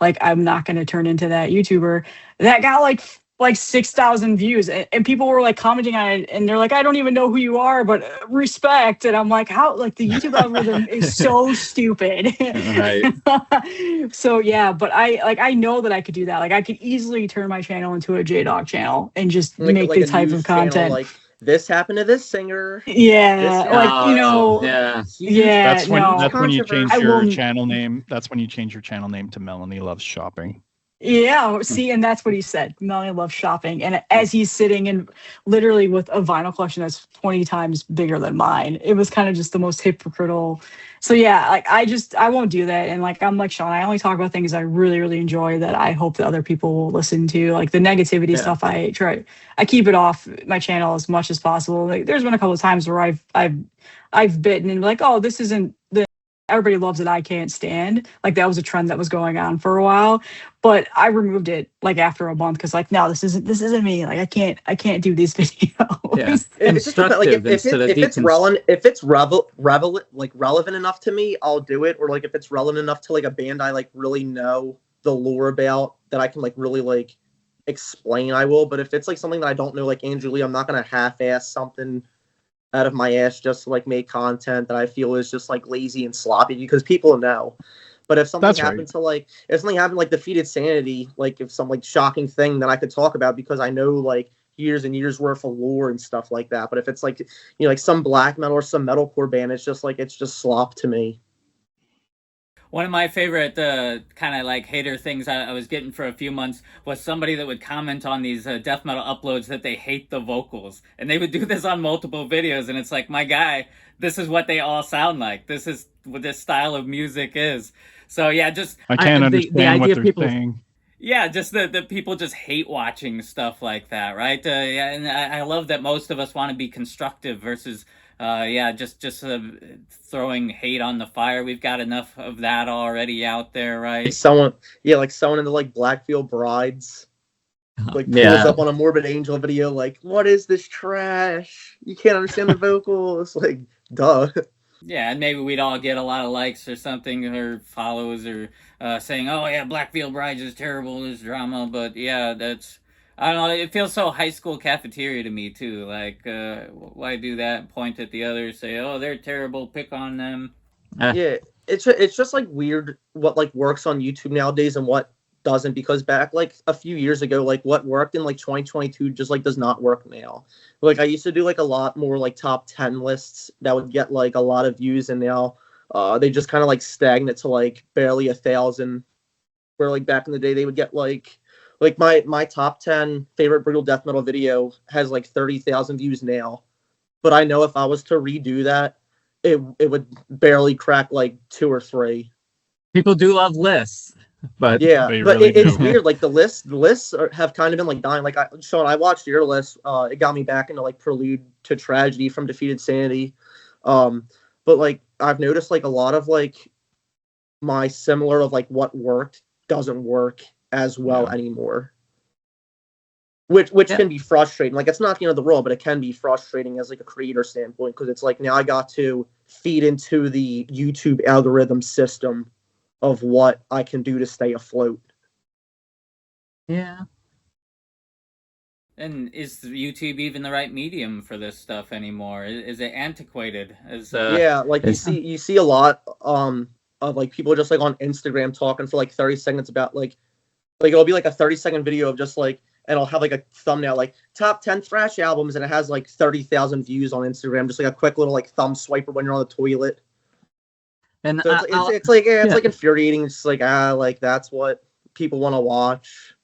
like I'm not going to turn into that YouTuber that got like 6,000 views, and people were like commenting on it, and they're like, I don't even know who you are, but respect. And I'm like, how, like the YouTube algorithm is so stupid. Right. So yeah, but I know that I could do that. Like I could easily turn my channel into a J-Dog channel and just make the type of content. Channel, like this happened to this singer. Yeah, like you know. Yeah. That's when you change your channel name. That's when you change your channel name to Melanie Loves Shopping. Yeah, see, and that's what he said. Melanie loves shopping. And as he's sitting in literally with a vinyl collection that's 20 times bigger than mine, it was kind of just the most hypocritical. So yeah, like I won't do that. And like I'm like Sean, I only talk about things I really, really enjoy that I hope that other people will listen to. Like the negativity stuff, I keep it off my channel as much as possible. Like there's been a couple of times where I've bitten and like, oh, this isn't the everybody loves it, I can't stand. Like that was a trend that was going on for a while, but I removed it like after a month because like, no, this isn't me. Like I can't do these videos. Yeah. It's just like if it's relevant enough to me, I'll do it. Or like if it's relevant enough to like a band I like really know the lore about that I can like really like explain, I will. But if it's like something that I don't know, like Andrew Lee, I'm not gonna half-ass something out of my ass just to like make content that I feel is just like lazy and sloppy, because people know. But if something happened to like, if something happened like Defeated Sanity, like if some like shocking thing that I could talk about because I know like years and years worth of lore and stuff like that. But if it's like, you know, like some black metal or some metalcore band, it's just slop to me. One of my favorite kind of like hater things I was getting for a few months was somebody that would comment on these death metal uploads that they hate the vocals. And they would do this on multiple videos. And it's like, my guy, this is what they all sound like. This is what this style of music is. So yeah, just... I can't understand what they're saying. Yeah, just that people just hate watching stuff like that, right? Yeah, and I love that most of us want to be constructive versus... just throwing hate on the fire. We've got enough of that already out there, right? Someone into like Blackfield Brides, like pulls up on a Morbid Angel video, like, what is this trash? You can't understand the vocals, like, duh. Yeah, and maybe we'd all get a lot of likes or something, or follows, or saying, "Oh yeah, Blackfield Brides is terrible, this drama." But yeah, that's. I don't know, it feels so high school cafeteria to me, too. Like, why do that? Point at the others, say, oh, they're terrible, pick on them. Yeah, it's just, like, weird what, like, works on YouTube nowadays and what doesn't, because back, like, a few years ago, like, what worked in, like, 2022 just, like, does not work now. Like, I used to do, like, a lot more, like, top 10 lists that would get, like, a lot of views, and now they just kind of, like, stagnate to, like, barely 1,000, where, like, back in the day they would get, like my top 10 favorite brutal death metal video has like 30,000 views now. But I know if I was to redo that, it would barely crack like 2 or 3. People do love lists, but yeah, but really it's weird. Like the lists have kind of been like dying. Like Sean, I watched your list. It got me back into like Prelude to Tragedy from Defeated Sanity. But like I've noticed like a lot of like my similar of like what worked doesn't work as well anymore, which can be frustrating. Like it's not the end of the world, but it can be frustrating as like a creator standpoint, because it's like now I got to feed into the YouTube algorithm system of what I can do to stay afloat. Yeah. And is YouTube even the right medium for this stuff anymore? Is it antiquated? Yeah, like you see a lot of like people just like on Instagram talking for like 30 seconds about like it'll be like a 30-second video of just like, and I'll have like a thumbnail like top 10 thrash albums, and it has like 30,000 views on Instagram, just like a quick little like thumb swiper when you're on the toilet. And so it's like infuriating. It's like like that's what people want to watch.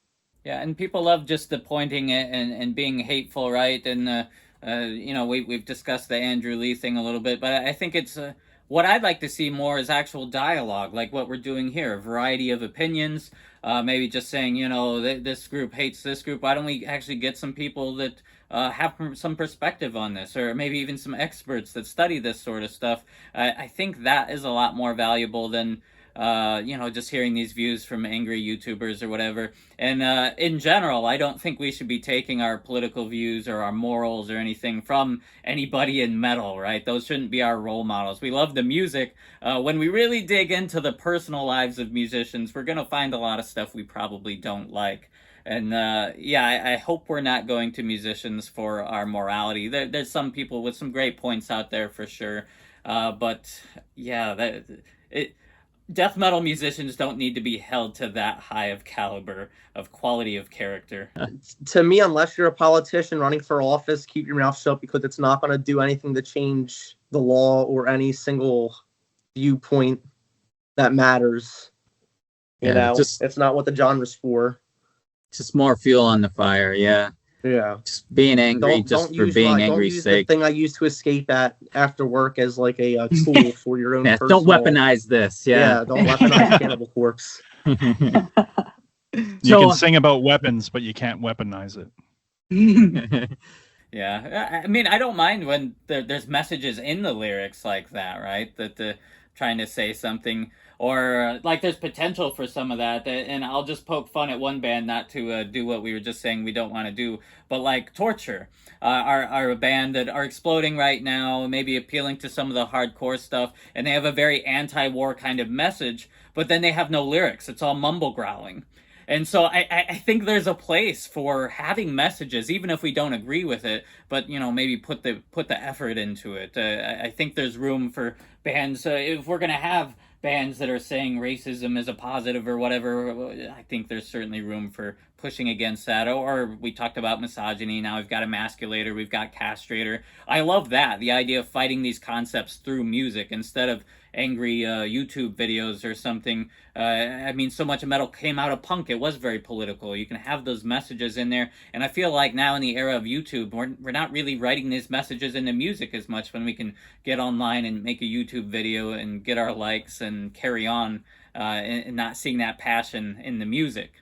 Yeah, and people love just the pointing it and being hateful, right? And you know, we've discussed the Andrew Lee thing a little bit, but I think it's what I'd like to see more is actual dialogue, like what we're doing here, a variety of opinions. Maybe just saying, you know, this group hates this group. Why don't we actually get some people that have some perspective on this, or maybe even some experts that study this sort of stuff? I think that is a lot more valuable than you know, just hearing these views from angry YouTubers or whatever. And in general, I don't think we should be taking our political views or our morals or anything from anybody in metal, right? Those shouldn't be our role models. We love the music. When we really dig into the personal lives of musicians, we're going to find a lot of stuff we probably don't like. And yeah, I hope we're not going to musicians for our morality. There's some people with some great points out there for sure. But yeah, death metal musicians don't need to be held to that high of caliber of quality of character. To me, unless you're a politician running for office, keep your mouth shut, because it's not going to do anything to change the law or any single viewpoint that matters. You know, it's not what the genre's for. Just more fuel on the fire. Yeah. Yeah. Just being angry just for being angry's sake. The thing I use to escape after work as like a tool for your own personal... Don't weaponize this. Yeah, don't weaponize Cannibal Corpse. You can sing about weapons, but you can't weaponize it. Yeah. I mean, I don't mind when there's messages in the lyrics like that, right? That the trying to say something, or like there's potential for some of that, and I'll just poke fun at one band, not to do what we were just saying we don't want to do, but like Torture are a band that are exploding right now, maybe appealing to some of the hardcore stuff, and they have a very anti-war kind of message, but then they have no lyrics. It's all mumble growling. And so I think there's a place for having messages, even if we don't agree with it, but, you know, maybe put the effort into it. I think there's room for bands, if we're going to have bands that are saying racism is a positive or whatever, I think there's certainly room for pushing against that. Or we talked about misogyny, now we've got emasculator, we've got castrator. I love that, the idea of fighting these concepts through music instead of angry YouTube videos or something. I mean, so much of metal came out of punk. It was very political. You can have those messages in there. And I feel like now in the era of YouTube, we're not really writing these messages into music as much when we can get online and make a YouTube video and get our likes and carry on and not seeing that passion in the music.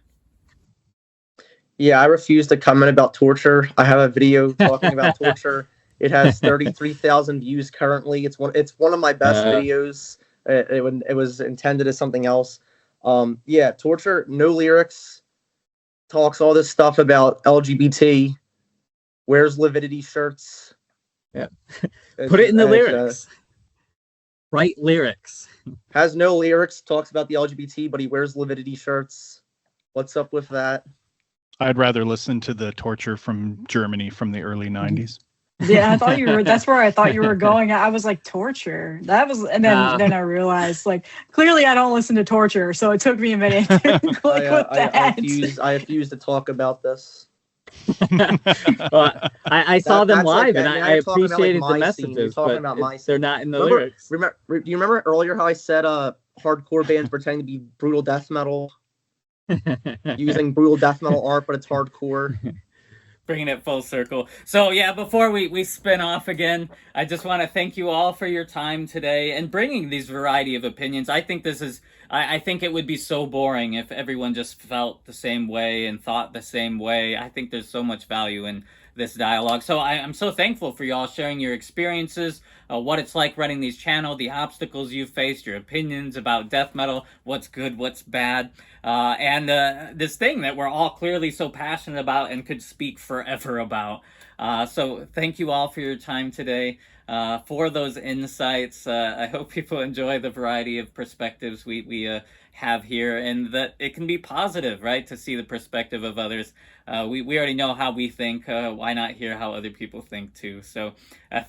Yeah, I refuse to comment about Torture. I have a video talking about Torture. It has 33,000 views currently. It's one of my best videos. It was intended as something else. Yeah, Torture, no lyrics, talks all this stuff about LGBT, wears Lividity shirts. Yeah, put it in the lyrics. Write lyrics. Has no lyrics, talks about the LGBT, but he wears Lividity shirts. What's up with that? I'd rather listen to the Torture from Germany from the early 90s. Yeah, I thought you were. That's where I thought you were going. I was like, Torture. That was, and then I realized, like, clearly I don't listen to Torture, so it took me a minute to click with that. I refuse to talk about this. Well, I saw them live, and I appreciated the messages, but they're not in the lyrics. Do you remember earlier how I said hardcore bands pretending to be brutal death metal, using brutal death metal art, but it's hardcore? Bringing it full circle. So yeah, before we spin off again, I just want to thank you all for your time today and bringing these variety of opinions. I think I think it would be so boring if everyone just felt the same way and thought the same way. I think there's so much value in this dialogue. So I'm so thankful for y'all sharing your experiences, what it's like running these channels, the obstacles you've faced, your opinions about death metal, what's good, what's bad, and this thing that we're all clearly so passionate about and could speak forever about. So thank you all for your time today. for those insights. I hope people enjoy the variety of perspectives we have here, and that it can be positive, right, to see the perspective of others. We already know how we think. Why not hear how other people think too? So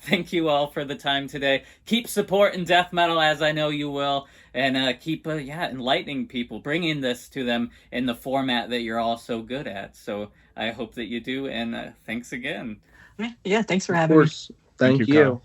thank you all for the time today. Keep supporting death metal, as I know you will, and keep enlightening people, bringing this to them in the format that you're all so good at. So I hope that you do, and thanks again. Yeah, thanks for Of having me. course. Thank you, you. Kyle.